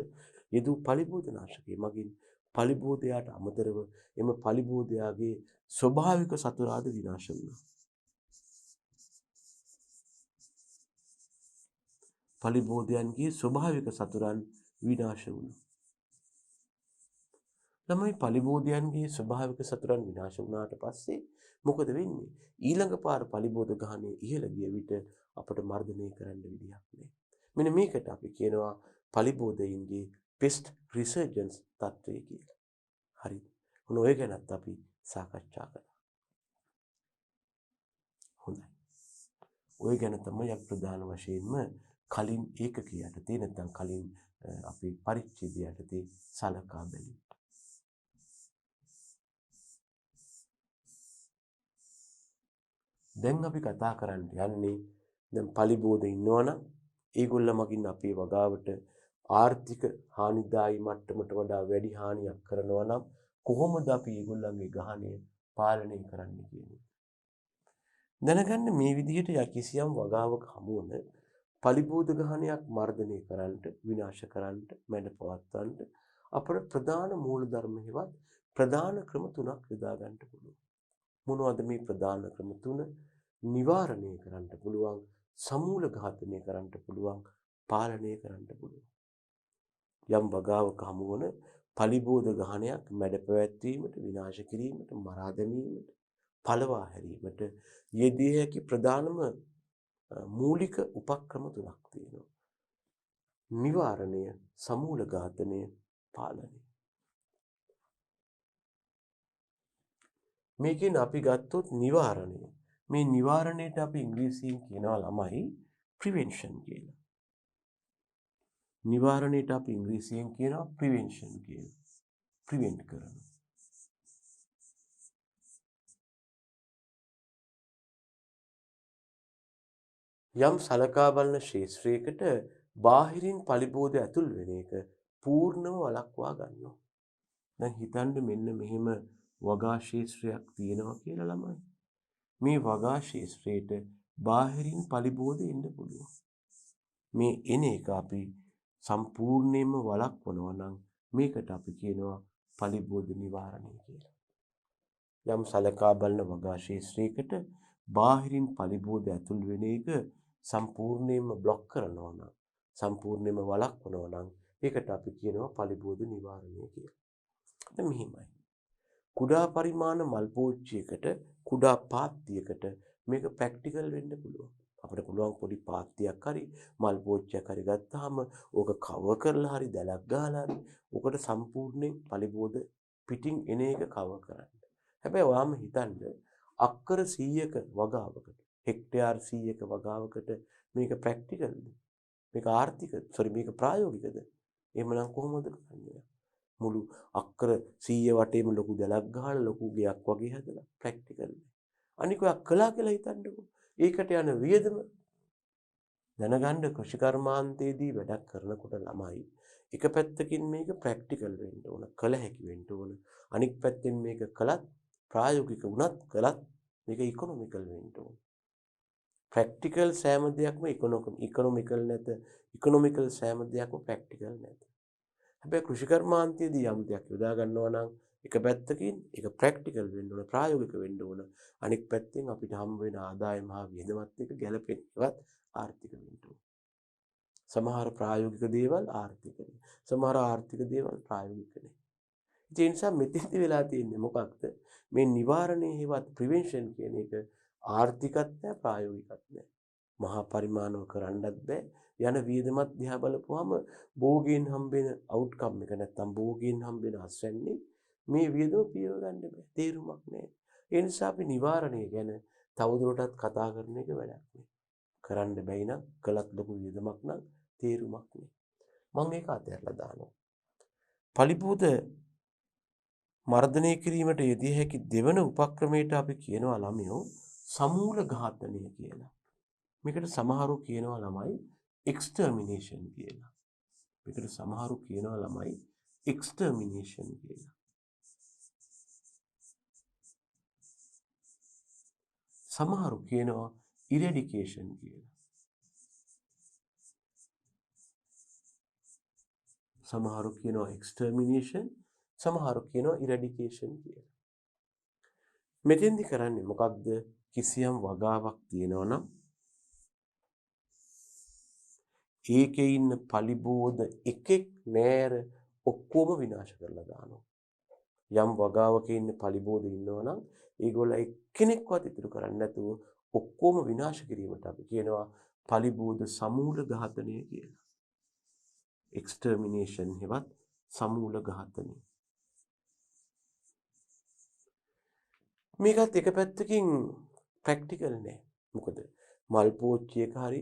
යෙදූ පලිබෝධනාශකයේ මගින් පලිබෝධයට අමතරව එම පලිබෝධයාගේ ස්වභාවික සතුරාද විනාශ වෙනවා. පලිබෝධයන්ගේ ස්වභාවික සතුරන් විනාශ වුණා. ළමයි පලිබෝධයන්ගේ ස්වභාවික සතුරන් විනාශ වුණාට පස්සේ මොකද වෙන්නේ? ඊළඟ පාර පලිබෝධ ගහනය ඉහළ ගිය විට අපට මර්ධනය කරන්න විදියක් නැහැ. මෙන්න මේකට අපි කියනවා පලිබෝධයන්ගේ පෙස්ට් රිසර්ජන්ස් තත්ත්වය කියලා. හරිද? ඔන්න ඔය ගැනත් අපි සාකච්ඡා කළා. හොඳයි. ඔය ගැන තමයි අපි ප්‍රධාන වශයෙන්ම කලින් ඒකකයේ යටතේ නැත්නම් කලින් අපි පරිච්ඡේදය යටතේ සලකා බැලුවේ. දැන් අපි කතා කරන්න යන්නේ දැන් පලිබෝධ ඉන්නවනම් ඒගොල්ල මගින් අපේ වගාවට ආර්ථික හානිදායී මට්ටමට වඩා වැඩි හානියක් කරනවා නම් කොහොමද අපි ඒගොල්ලන්ගේ ගහනය පාලනය කරන්න කියන්නේ. දැනගන්න මේ විදිහට කිසියම් වගාවක හමු වන පලිබෝධ ගහනයක් මර්ධනය කරන්නට, විනාශ කරන්නට, මැඩ පවත්වන්නට අපට ප්‍රධාන මූලධර්ම හෙවත් ප්‍රධාන ක්‍රම තුනක් යොදා ගන්න පුළුවන්. මොනවද මේ ප්‍රධාන ක්‍රම තුන? නිවාරණය කරන්න පුළුවන්, සමූල ඝාතනය කරන්න පුළුවන්, පාලනය කරන්න පුළුවන්. යම් වගාවක හමු වන පලිබෝධ ගහනයක් මැඩ පැවැත්වීමට, විනාශ කිරීමට, මරා දැමීමට, පළවා හැරීමට යෙදිය හැකි ප්‍රධානම මූලික උපක්‍රම තුනක් තියෙනවා. නිවාරණය, සමූල ඝාතනය, පාලනය. මේකෙන් අපි ගත්තොත් නිවාරණය. මේ නිවාරණයට අපි ඉංග්‍රීසියෙන් කියනවා ළමයි ප්‍රිවෙන්ෂන් කියලා. නිවාරණයට අපි ඉංග්‍රීසියෙන් කියනවා ප්‍රිවෙන්ෂන් කියලා. ප්‍රිවෙන්ට් කරනවා. යම් සලකා බලන ශාස්ත්‍රයකට බාහිරින් පලිබෝධ ඇතුල් වෙන එක පූර්ණව වළක්වා ගන්නවා. දැන් හිතන්න මෙන්න මෙහෙම වගා ශාස්ත්‍රයක් තියෙනවා කියලා ළමයි. මේ වගා ශාස්ත්‍රයට බාහිරින් පලිබෝධ එන්න පුළුවන්. මේ එන එක අපි සම්පූර්ණයෙන්ම වළක්වනවා නම් මේකට අපි කියනවා පලිබෝධ නිවාරණය කියලා. යම් සලකා බලන වගා ශාස්ත්‍රයකට බාහිරින් පලිබෝධ ඇතුල් වෙන එක සම්පූර්ණයෙන්ම બ્લોක් කරනවා නම්, සම්පූර්ණයෙන්ම වළක්වනවා නම් ඒකට අපි කියනවා පලිබෝධ නිවාරණය කියලා. දැන් මෙහිමයි. කුඩා පරිමාණ මල් පෝච්චියකට, කුඩා පාත්තියකට මේක ප්‍රැක්ටිකල් වෙන්න පුළුවන්. අපිට පුළුවන් පොඩි පාත්තියක් හරි මල් පෝච්චියක් හරි ගත්තාම ඕක කවර් කරලා හරි දැලක් ගහලා හරි ඕකට සම්පූර්ණයෙන් පලිබෝධ පිටින් එන එක කවර් කරන්න. හැබැයි ඔයාම හිතන්න අක්කර 100ක වගාවකට හෙක්ටයාර් 100ක වගාවකට මේක ප්‍රැක්ටිකල්ද? මේක ආර්ථිකද? මේක ප්‍රායෝගිකද? එහෙමනම් කොහොමද කරන්නේ? මුළු අක්කර 100 වටේම ලොකු දැලක් ගහලා ලොකු ගයක් වගේ හදලා ප්‍රැක්ටිකල්. අනික ඔයා කළා කියලා හිතන්නකෝ. ඒකට යන වියදම දැනගන්න කෘෂිකර්මාන්තයේදී වැඩක් කරනකොට ළමයි එක පැත්තකින් මේක ප්‍රැක්ටිකල් වෙන්න ඕන, කළ හැකි වෙන්න ඕන. අනික් පැත්තෙන් මේක කළත් ප්‍රායෝගික වුණත් කළත් මේක ඉකොනොමිකල් වෙන්න ඕන. ප්‍රැක්ටිකල් සෑම දෙයක්ම ඉකොනොමිකල් නැත. ඉකොනොමිකල් සෑම දෙයක්ම ප්‍රැක්ටිකල් නැත. හැබැයි කෘෂිකර්මාන්තයේදී යම් දෙයක් යොදා ගන්නවා නම් එක පැත්තකින් ඒක ප්‍රැක්ටිකල් වෙන්න ඕන, ප්‍රායෝගික වෙන්න ඕන. අනික් පැත්තෙන් අපිට හම් වෙන ආදායම හා වියදමත් එක්ක ගැලපෙන්නවත් ආර්ථික වෙන්න ඕන. සමහර ප්‍රායෝගික දේවල් ආර්ථික නේ. සමහර ආර්ථික දේවල් ප්‍රායෝගික නේ. ඒ නිසා මෙතෙන්දි වෙලා තියෙන්නේ මොකක්ද? මේ නිවාරණය හේවත් ප්‍රිවෙන්ෂන් කියන එක ආර්ථිකත් නැහැ, ප්‍රායෝගිකත් නැහැ. මහා පරිමාණව කරන්නත් බෑ. යන වියදමත් දිහා බලපුවාම භෝගයෙන් හම්බෙන අවුට්කම් එක නැත්තම් භෝගයෙන් හම්බෙන අස්වැන්නේ මේ වියදම පියව ගන්න බෑ. තේරුමක් නැහැ. ඒ නිසා අපි නිවාරණය ගැන තවදුරටත් කතා කරන එක වැඩක් නෑ. කරන්න බැයි නම් කළත් ලොකු වියදමක් නම් තේරුමක් නෑ. මම ඒක අතහැරලා දානවා. පලිබෝධ මර්ධනය කිරීමට යෙදිය හැකි දෙවන උපක්‍රමයට අපි කියනවා ළමයෝ සමූල ඝාතනය කියලා. මේකට සමහරු කියනවා ළමයි එක්ස්ටර්මිනේෂන් කියලා. මේකට සමහරු කියනවා ළමයි එක්ස්ටර්මිනේෂන් කියලා. සමහරු කියනවා ඉරැඩිකේෂන් කියලා. සමහරු කියනවා එක්ස්ටර්මිනේෂන්, සමහරු කියනවා ඉරැඩිකේෂන් කියලා. මෙතෙන්දි කරන්නේ මොකක්ද? කිසියම් වගාවක් තියෙනවා නම් ඒකේ ඉන්න පලිබෝධ එකෙක් නෑර ඔක්කොම විනාශ කරලා දානවා. යම් වගාවක ඉන්න පලිබෝධ ඉන්නවා නම් ඒගොල්ලෝ එක්කෙනෙක්වත් ඉතුරු කරන්නේ නැතුව ඔක්කොම විනාශ කිරීමට අපි කියනවා පලිබෝධ සමූල ඝාතනය කියලා. එක්ස්ටර්මිනේෂන් හෙවත් සමූල ඝාතනය. මේකත් එක පැත්තකින් ප්‍රැක්ටිකල් නෑ. මොකද මල් පෝච්චියක හරි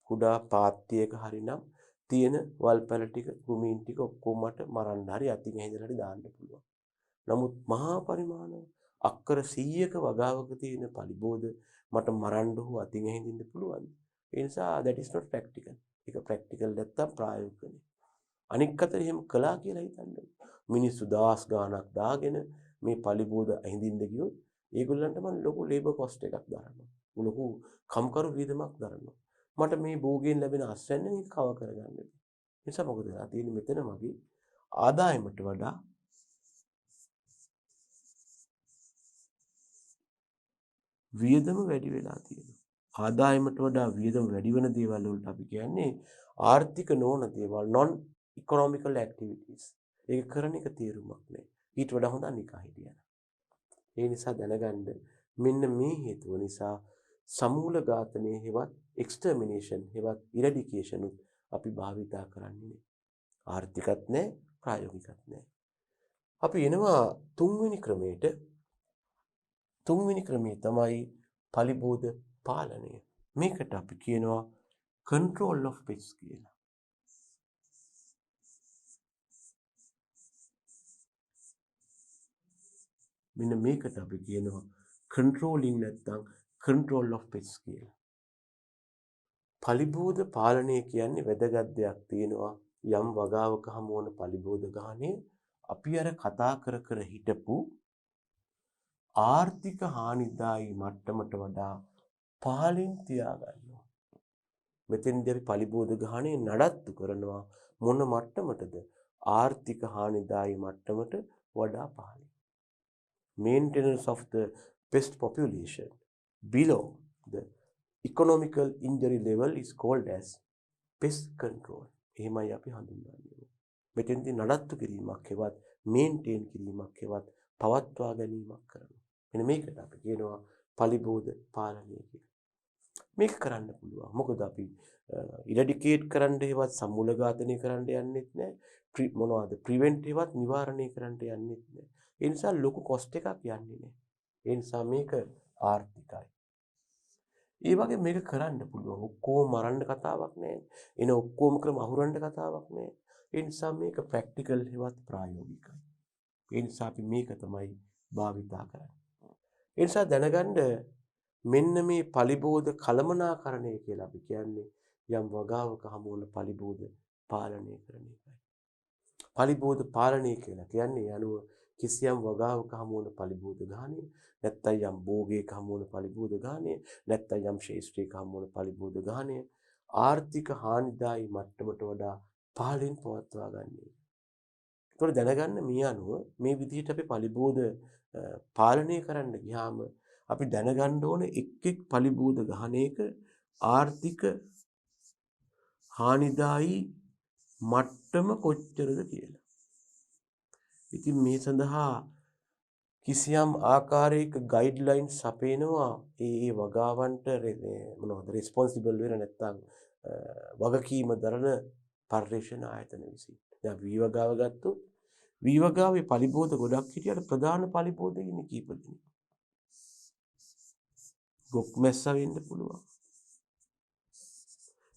කුඩා පාත්තියක හරි නම් තියෙන වල් පැල ටික, කුමීන් ටික ඔක්කොම මට මරන්න හරි අතින් ඇහිඳලා හරි දාන්න පුළුවන්. නමුත් මහා පරිමාණව අක්කර 100ක වගාවක තියෙන පලිබෝධ මට මරන්න හෝ අතින් ඇහිඳින්න පුළුවන්. ඒ නිසා that is not practical. ඒක ප්‍රැක්ටිකල් නැත්තම් ප්‍රායෝගික නෙවෙයි. අනික් අතට එහෙම කළා කියලා හිතන්න. මිනිස්සු දවස් ගාණක් දාගෙන මේ පලිබෝධ ඇහිඳින්න ගියොත් ඒගොල්ලන්ට මම ලොකු ලේබර් කොස්ට් එකක් දරනවා. ලොකු කම්කරු වියදමක් දරනවා. මට මේ භෝගයෙන් ලැබෙන අස්වැන්න මේක කව කරගන්න බැහැ. නිසා මොකද වෙලා තියෙන්නේ මෙතන මගේ ආදායමට වඩා වියදම වැඩි වෙලා තියෙනවා. ආදායමට වඩා වියදම වැඩි වෙන දේවල් වලට අපි කියන්නේ ආර්ථික නොවන දේවල්, non economical activities. ඒක කරන එක තේරුමක් නැහැ. ඊට වඩා හොඳ අනිකා හිටියන. ඒ නිසා දැනගන්න මෙන්න මේ හේතුව නිසා සමූල ඝාතනයේ හෙවත් එක්ස්ටර්මිනේෂන් හෙවත් ඉරැඩිකේෂන් උත් අපි භාවිතා කරන්නේ ආර්ථිකත් නැහැ, ප්‍රායෝගිකත් නැහැ. අපි එනවා තුන්වෙනි ක්‍රමයට. තුන්වෙනි ක්‍රමය තමයි පලිබෝධ පාලනය. මේකට අපි කියනවා control of pests කියලා. මෙන්න මේකට අපි කියනවා controlling නැත්නම් control of pests කියලා. පලිබෝධ පාලනය කියන්නේ වැදගත් දෙයක් තියෙනවා. යම් වගාවක හමු වන පලිබෝධ ගානේ අපි අර කතා කර හිටපු ආර්ථික හානිදායී මට්ටමට වඩා පහළින් තියාගන්නවා. මෙතෙන්දී අපි පලිබෝධ ගානේ නඩත්තු කරනවා මොන මට්ටමටද? ආර්ථික හානිදායී මට්ටමට වඩා පහළින්. Maintenance of the pest population below the economical injury level is called as pest control. එහෙමයි අපි හඳුන්වන්නේ. මෙතෙන්දී නඩත්තු කිරීමක් හෙවත් මේන්ටේන් කිරීමක් හෙවත් පවත්වා ගැනීමක් කරනවා. මෙන්න මේකට අපි කියනවා පලිබෝධ පාලනය කියලා. මේක කරන්න පුළුවන්. මොකද අපි ඉරඩිකේට් කරන්න හේවත් සම්මුල ඝාතනය කරන්න යන්නෙත් නැහැ. මොනවද ප්‍රිවෙන්ට් හේවත් නිවාරණය කරන්න යන්නෙත් නැහැ. ඒ නිසා ලොකු කොස්ට් එකක් යන්නේ නැහැ. ඒ නිසා මේක ආර්ථිකයි. ඒ වගේ මේක කරන්න පුළුවන්. ඔක්කොම මරන්න කතාවක් නැහැ. එන ඔක්කොම ක්‍රම අහුරන්න කතාවක් නැහැ. ඒ නිසා මේක ප්‍රැක්ටිකල් හේවත් ප්‍රායෝගිකයි. ඒ නිසා අපි මේක තමයි භාවිතා කරන්නේ. ඒ නිසා දැනගන්න මෙන්න මේ පලිබෝධ කළමනාකරණය කියලා අපි කියන්නේ යම් වගාවක හමු වන පලිබෝධ පාලනය කරන එකයි. පලිබෝධ පාලනය කියලා කියන්නේ අනුව කිසියම් වගාවක හමු වන පලිබෝධ ගාණය, නැත්නම් යම් භෝගයක හමු වන පලිබෝධ ගාණය, නැත්නම් යම් ශේෂ්ත්‍රයක හමු වන පලිබෝධ ගාණය ආර්ථික හානිදායී මට්ටමට වඩා පහළින් පවත්වා ගන්න. ඒතකොට දැනගන්න මේ අනුව මේ විදිහට අපි පලිබෝධ පාලනය කරන්න ගියාම අපි දැනගන්න ඕන එක් පලිබෝධ ගහණයක ආර්ථික හානිදායී මට්ටම කොච්චරද කියලා. ඉතින් මේ සඳහා කිසියම් ආකාරයක ගයිඩ්ලයින් සපයනවා ඒ වගාවන්ට මොනවද රෙස්පොන්සිබල් වෙන නැත්නම් වගකීම දරන පර්යේෂණ ආයතන විසින්. දැන් වී වගාව ගත්තොත් වී වගාවේ පලිබෝධ ගොඩක් හිටියට ප්‍රධාන පලිබෝධ ඉන්නේ කීප දෙනෙක්. ගොක් මැස්ස වෙන්න පුළුවන්.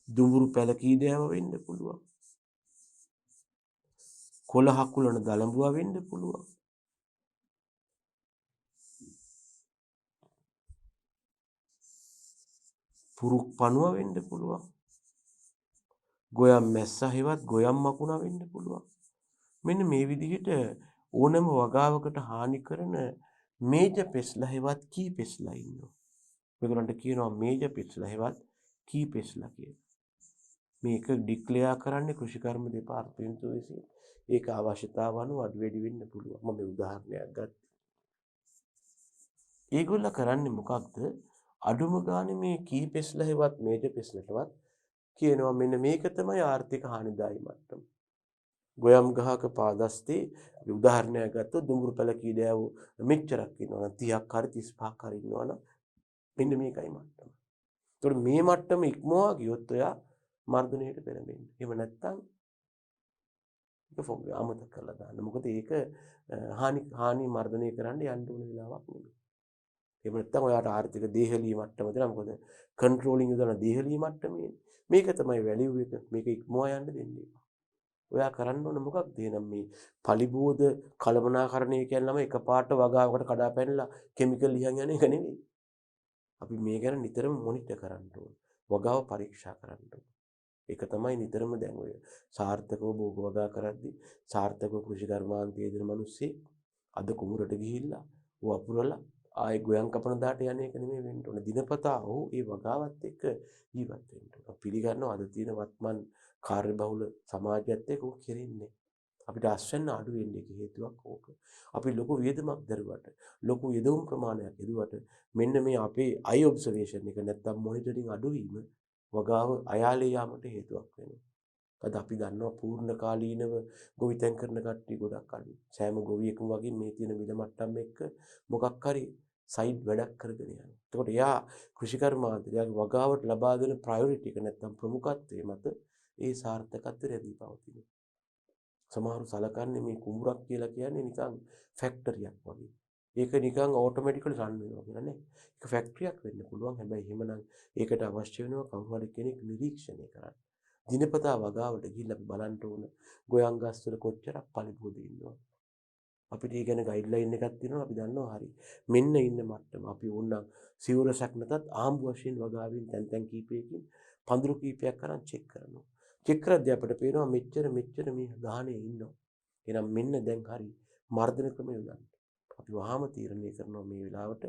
දුඹුරු පැලකීඩෑව වෙන්න පුළුවන්. කොළ හකුලන දලඹුවා වෙන්න පුළුවන්. පුරුක් පණුව වෙන්න පුළුවන්. ගොයම් මැස්ස හෙවත් ගොයම් මකුණා වෙන්න පුළුවන්. මෙන්න මේ විදිහට ඕනෑම වගාවකට හානි කරන මේජ පෙස්ලා හෙවත් කී පෙස්ලා ඉන්නවා. මේගොල්ලන්ට කියනවා මේජ පෙස්ලා හෙවත් කී පෙස්ලා කියලා. මේක ඩික්ලෙයා කරන්නේ කෘෂිකර්ම දෙපාර්තමේන්තුව විසින්. ඒක අවශ්‍යතාව අනුව අඩු වැඩි වෙන්න පුළුවන්. මම උදාහරණයක් ගත්තා. ඒගොල්ලෝ කරන්නේ මොකක්ද? අඩුම ගානේ මේ කී පෙස්ලා හෙවත් මේජ පෙස්ලටවත් කියනවා මෙන්න මේක තමයි ආර්ථික හානිදායී මට්ටම. ගොයම් ගහක පාදස්තේ අපි උදාහරණයක් ගත්තොත් දුඹුරු පැල කීඩෑව මෙච්චරක් ඉන්නවනම් 30ක් හරි 35ක් හරි ඉන්නවනම් මෙන්න මේකයි මට්ටම. ඒතකොට මේ මට්ටම ඉක්මවා ගියොත් ඔයා මර්ධනයට පෙළඹෙන්න. එහෙම නැත්නම් ඒක ෆොග් අමතක කරලා දාන්න. මොකද ඒක හානි මර්ධනය කරන්න යන්න ඕන වෙලාවක් නෙමෙයි. එහෙම නැත්නම් ඔයාට ආර්ථික දේහලී මට්ටම දෙනවා. මොකද කන්ට්‍රෝලින් යොදන දේහලී මට්ටමේ මේක තමයි වැලියු එක. මේක ඉක්මවා යන්න දෙන්නේ. ඔයා කරන්න ඕන මොකක්ද? එහෙනම් මේ පලිබෝධ කළමනාකරණය කියනම එකපාරට වගාවකට කඩා පැනලා කෙමිකල් ලියන් යන එක නෙවෙයි. අපි මේ ගැන නිතරම මොනිටර් කරන්න ඕන. වගාව පරීක්ෂා කරන්න ඕන. ඒක තමයි නිතරම දැන් ඔය සාර්ථකව භෝග වගා කරද්දී සාර්ථකව කෘෂි කර්මාන්තයේ දෙන මිනිස්සේ අද කුඹරට ගිහිල්ලා වපුරලා ආයේ ගොයන් කපන දාට යන එක නෙමෙයි වෙන්න ඕන. දිනපතා ඔහු ඒ වගාවත් එක්ක ජීවත් වෙන්න ඕන. පිළිගන්නවා අද තියෙන වත්මන් කාර්යබහුල සමාජයත් එක්ක ඔක කෙරෙන්නේ. අපිට අස්වැන්න අඩු වෙන්නේ හේතුවක් ඕක. අපි ලොකු වියදමක් දරුවට ලොකු යෙදවුම් ප්‍රමාණයක් යෙදුවට මෙන්න මේ අපේ අයි ඔබ්සර්වේෂන් එක නැත්තම් මොනිටරින් අඩුවීම වගාව අයාලේ යාමට හේතුවක් වෙනවා. අද අපි දන්නවා පූර්ණ කාලීනව ගොවිතැන් කරන කට්ටිය ගොඩක් අඩුයි. සෑම ගොවියෙකුම වගේ මේ තියෙන මිල මට්ටම් එක්ක මොකක් හරි සයිඩ් වැඩක් කරගෙන යනවා. එතකොට එයා කෘෂිකර්මාන්තයගේ වගාවට ලබා දෙන ප්‍රයොරිටි එක නැත්තම් ප්‍රමුඛත්වයේ මත ඒ සාර්ථකත්වය රැඳී පවතිනවා. සමහරු සලකන්නේ මේ කුඹුරක් කියලා කියන්නේ නිකන් ෆැක්ටරියක් වගේ. ඒක නිකන් ඕටෝමැටිකලි රන් වෙනවා කියලා නේ. ඒක ෆැක්ටරියක් වෙන්න පුළුවන්. හැබැයි එහෙමනම් ඒකට අවශ්‍ය වෙනවා කවුරු හරි කෙනෙක් නිරීක්ෂණය කරන්න. දිනපතා වගාවට ගිහිල්ලා අපි බලන්න ඕන ගොයන් ගස් වල කොච්චරක් පලිබෝධ ඉන්නවද? අපිට ඒ ගැන ගයිඩ්ලයින් එකක් තියෙනවා. අපි දන්නවා හරි. මෙන්න ඉන්න මට්ටම. අපි ඕනනම් සිවුරසක් නැතත් ආම්බු වශයෙන් වගාවෙන් තැන් කීපයකින් පඳුරු කීපයක් අරන් චෙක් කරනවා. චෙක් කරද්දී අපිට පේනවා මෙච්චර මේ ගානේ ඉන්නවා. එහෙනම් මෙන්න දැන් හරි මර්ධන ක්‍රම යොදන්න. අපි වහාම තීරණය කරනවා මේ වෙලාවට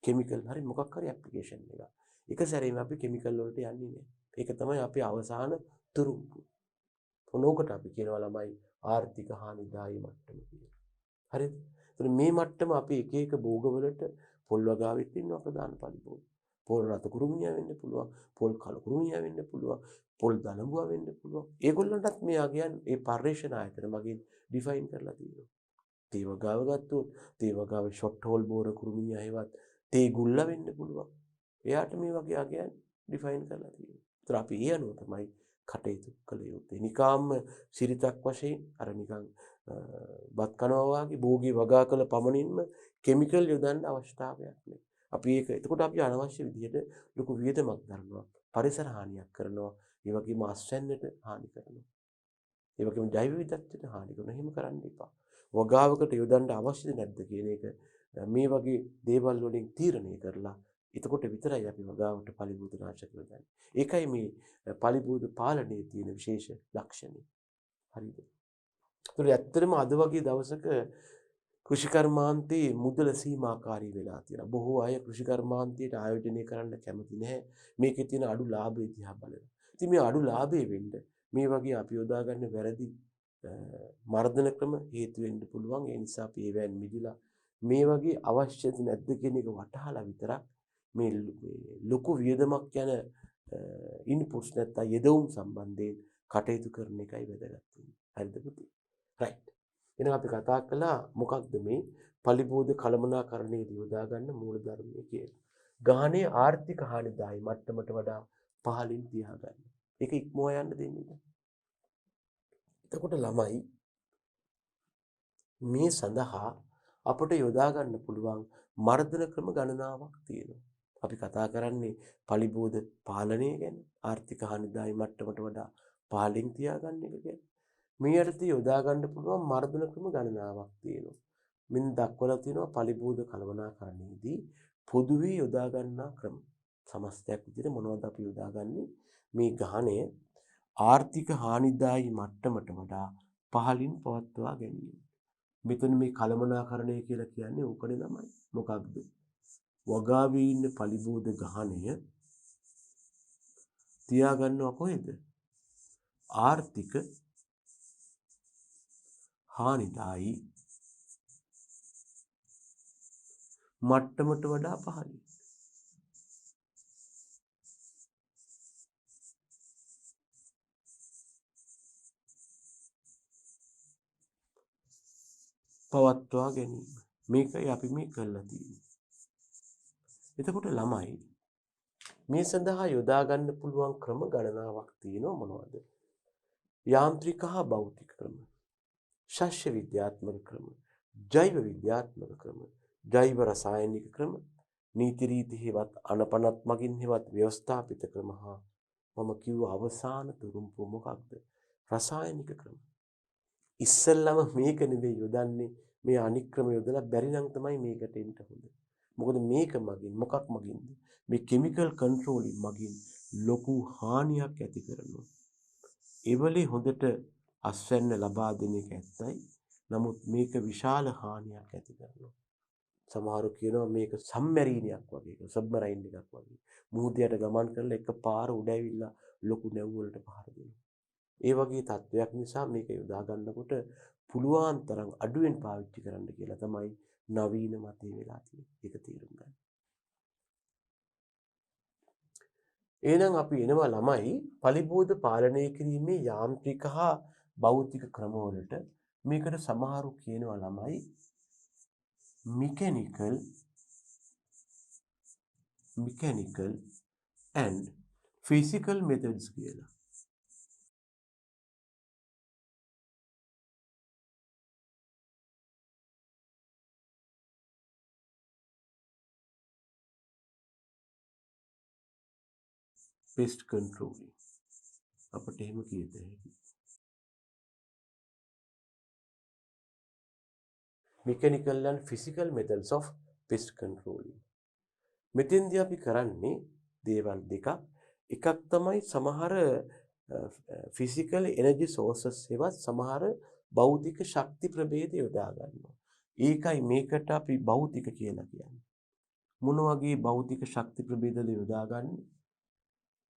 කිමිකල් හරි මොකක් හරි ඇප්ලිකේෂන් එකක්. එක සැරේම අපි කිමිකල් වලට යන්නේ නැහැ. ඒක තමයි අපේ අවසාන තුරුම්පු. මොනෝකට අපි කියනවා ළමයි ආර්ථික හානිදායී මට්ටම කියලා. හරිද? එතන මේ මට්ටම අපි එක භෝගවලට පොල් වගාවෙත් ඉන්නවා ප්‍රධාන පරිභෝග. පොල් රතු කුරුමිනියා වෙන්න පුළුවන්. පොල් කළු කුරුමිනියා වෙන්න පුළුවන්. පොල් දලඹුවා වෙන්න පුළුවන්. ඒගොල්ලන්ටත් මේ ආගයන් ඒ පර්යේෂණ ආයතන මගින් ඩිෆයින් කරලා තියෙනවා. තේ වගාව ගත්තොත් තේ වගාවේ ෂොට් හෝල් බෝර කුරුමිනියා හේවත් තේ ගුල්ල වෙන්න පුළුවන්. එයාට මේ වගේ ආගයන් ඩිෆයින් කරලා තියෙනවා. ඒතර අපි ඒ අනුව තමයි කටයුතු කළ යුත්තේ. නිකාම්ම සිරිතක් වශයෙන් අර නිකන් බත් කනවා වගේ භෝගේ වගා කළ පමණින්ම කිමිකල් යොදන්න අවශ්‍යතාවයක් නැහැ. අපි ඒක එතකොට අපි අනවශ්‍ය විදිහට ලොකු වියදමක් දරනවා. පරිසර හානියක් කරනවා. ඒ වගේම අස්වැන්නට හානි කරනවා. ඒ වගේම ජෛව විවිධත්වයට හානි කරනවා. එහෙම කරන්න එපා. වගාවකට යොදන්න අවශ්‍යද නැද්ද කියන එක මේ වගේ දේවල් වලින් තීරණය කරලා එතකොට විතරයි අපි වගාවට පලිබෝධ නාශක යොදන්නේ. ඒකයි මේ පලිබෝධ පාලනයේ තියෙන විශේෂ ලක්ෂණය. හරිද? ඒතර ඇත්තටම අද වගේ දවසක කෘෂිකර්මාන්තයේ මුදල සීමාකාරී වෙලා තියෙනවා. බොහෝ අය කෘෂිකර්මාන්තයට ආයෝජනය කරන්න කැමති නැහැ. මේකේ තියෙන අඩු ලාභය දිහා බලලා. ඉතින් මේ අඩු ලාභය වෙන්න මේ වගේ අපි යොදා ගන්න වැරදි මර්ධන ක්‍රම හේතු වෙන්න පුළුවන්. ඒ නිසා අපි ඒවෙන් මිදලා මේ වගේ අවශ්‍යද නැද්ද කියන එක වටහාලා විතරක් මේ ලොකු වියදමක් යන ඉන්පුට්ස් නැත්නම් යෙදවුම් සම්බන්ධයෙන් කටයුතු කරන එකයි වැදගත් වෙන්නේ. හරිද පුතේ? රයිට්. එහෙනම් අපි කතා කළා මොකක්ද මේ පලිබෝධ කළමනාකරණයේදී යොදා ගන්න මූල ධර්මයේ කියලා. ගාහනේ ආර්ථික හානිදායි මට්ටමට වඩා පහළින් තියාගන්න. ඒක ඉක්මවා යන්න දෙන්නේ නැහැ. එතකොට ළමයි මේ සඳහා අපට යොදා ගන්න පුළුවන් මර්ධන ක්‍රම ගණනාවක් තියෙනවා. අපි කතා කරන්නේ පලිබෝධ පාලනය ගැන, ආර්ථික හානිදායි මට්ටමට වඩා පහළින් තියාගන්න එක ගැන. මේ යටතේ යොදා ගන්න පුළුවන් මර්ධන ක්‍රම ගණනාවක් තියෙනවා. මින් දක්වලා තියෙනවා පලිබෝධ කළමනාකරණයේදී පොදුවේ යොදා ගන්නා ක්‍රම. සමස්තයක් විදිහට මොනවද අපි යොදාගන්නේ? මේ ගහණය ආර්ථික හානිදායි මට්ටමට වඩා පහළින් පවත්වා ගැනීම. මෙතන මේ කළමනාකරණය කියලා කියන්නේ ඕකනේ ළමයි. මොකක්ද? වගාවේ ඉන්න පලිබෝධ ගහණය තියාගන්නවා කොහෙද? ආර්ථික හානිදායි මට්ටමට වඩා පහළින්. පවත්වා ගැනීම. මේකයි අපි මේ කරලා තියෙන්නේ. එතකොට ළමයි මේ සඳහා යොදා ගන්න පුළුවන් ක්‍රම ගණනාවක් තියෙනවා. මොනවද? යාන්ත්‍රික හා භෞතික ක්‍රම, ශස්‍ය විද්‍යාත්මක ක්‍රම, ජෛව විද්‍යාත්මක ක්‍රම, ජෛව රසායනික ක්‍රම, නීති රීති හේවත් අනපනත් මගින් හේවත් ව්‍යවස්ථාපිත ක්‍රම හා මම කිව්ව අවසාන තුරුම්පුව මොකක්ද? රසායනික ක්‍රම. ඉස්සෙල්ලම මේක නෙවෙයි යොදන්නේ. මේ අනික් ක්‍රම යොදලා බැරි නම් තමයි මේකට එන්න හොඳ. මොකද මේක මගින් මොකක් මගින්ද? මේ කිමිකල් කන්ට්‍රෝලින් මගින් ලොකු හානියක් ඇති කරනවා. ඒවලේ හොඳට අස්වැන්න ලබා දෙන එක ඇත්තයි. නමුත් මේක විශාල හානියක් ඇති කරනවා. සමහරු කියනවා මේක සම්මැරීනියක් වගේ, සබ්මරයින් එකක් වගේ. මුහුදයට ගමන් කරලා එකපාර උඩ ඇවිල්ලා ලොකු නැව් වලට පහර දෙනවා. ඒ වගේ තත්වයක් නිසා මේක යොදා ගන්නකොට පුළුවන් තරම් අඩුවෙන් පාවිච්චි කරන්න කියලා තමයි නවීන මතය වෙලා තියෙන්නේ. ඒක තේරුම් ගන්න. එහෙනම් අපි එනවා ළමයි පලිබෝධ පාලනය කිරීමේ යාන්ත්‍රික හා භෞතික ක්‍රමවලට. මේකට සමහරු කියනවා ළමයි mechanical and physical methods කියලා. pest controlling අපට එහෙම කියත හැකියි. mechanical and physical methods of pest controlling. මෙතෙන්දී අපි කරන්නේ දේවල් දෙකක්. එකක් තමයි සමහර physical energy sources ඒවත් සමහර භෞතික ශක්ති ප්‍රභේද යොදා ගන්නවා. ඒකයි මේකට අපි භෞතික කියලා කියන්නේ. මොන වගේ භෞතික ශක්ති ප්‍රභේදද යොදාගන්නේ?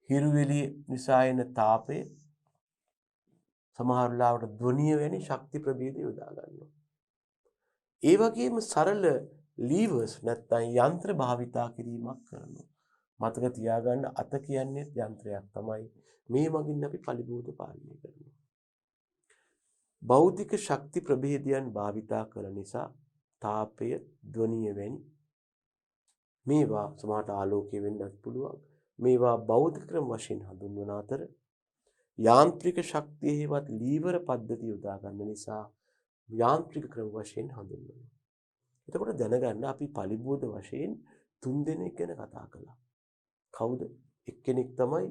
හිරුවෙලි නිසා එන තාපය, සමහර වෙලාවට ධ්වනිය වැනි ශක්ති ප්‍රභේද යොදා ගන්නවා. ඒ වගේම සරල ලීවර්ස් නැත්නම් යන්ත්‍ර භාවිතා කිරීමක් කරනවා. මතක තියාගන්න අත කියන්නේ යන්ත්‍රයක් තමයි. මේ මගින් අපි පලිබෝධ පාලනය කරනවා. භෞතික ශක්ති ප්‍රභේදයන් භාවිතා කළ නිසා තාපය, ධ්වනිය වැනි මේවා සමහරට ආලෝකය වෙන්නත් පුළුවන්. මේවා භෞතික ක්‍රම වශයෙන් හඳුන්වන අතර යාන්ත්‍රික ශක්තියෙහිවත් ලීවර පද්ධතිය යොදා ගන්න නිසා යාන්ත්‍රික ක්‍රම වශයෙන් හඳුන්වනවා. එතකොට දැනගන්න අපි පලිබෝධ වශයෙන් 3 දෙනෙක් ගැන කතා කළා. කවුද? එක්කෙනෙක් තමයි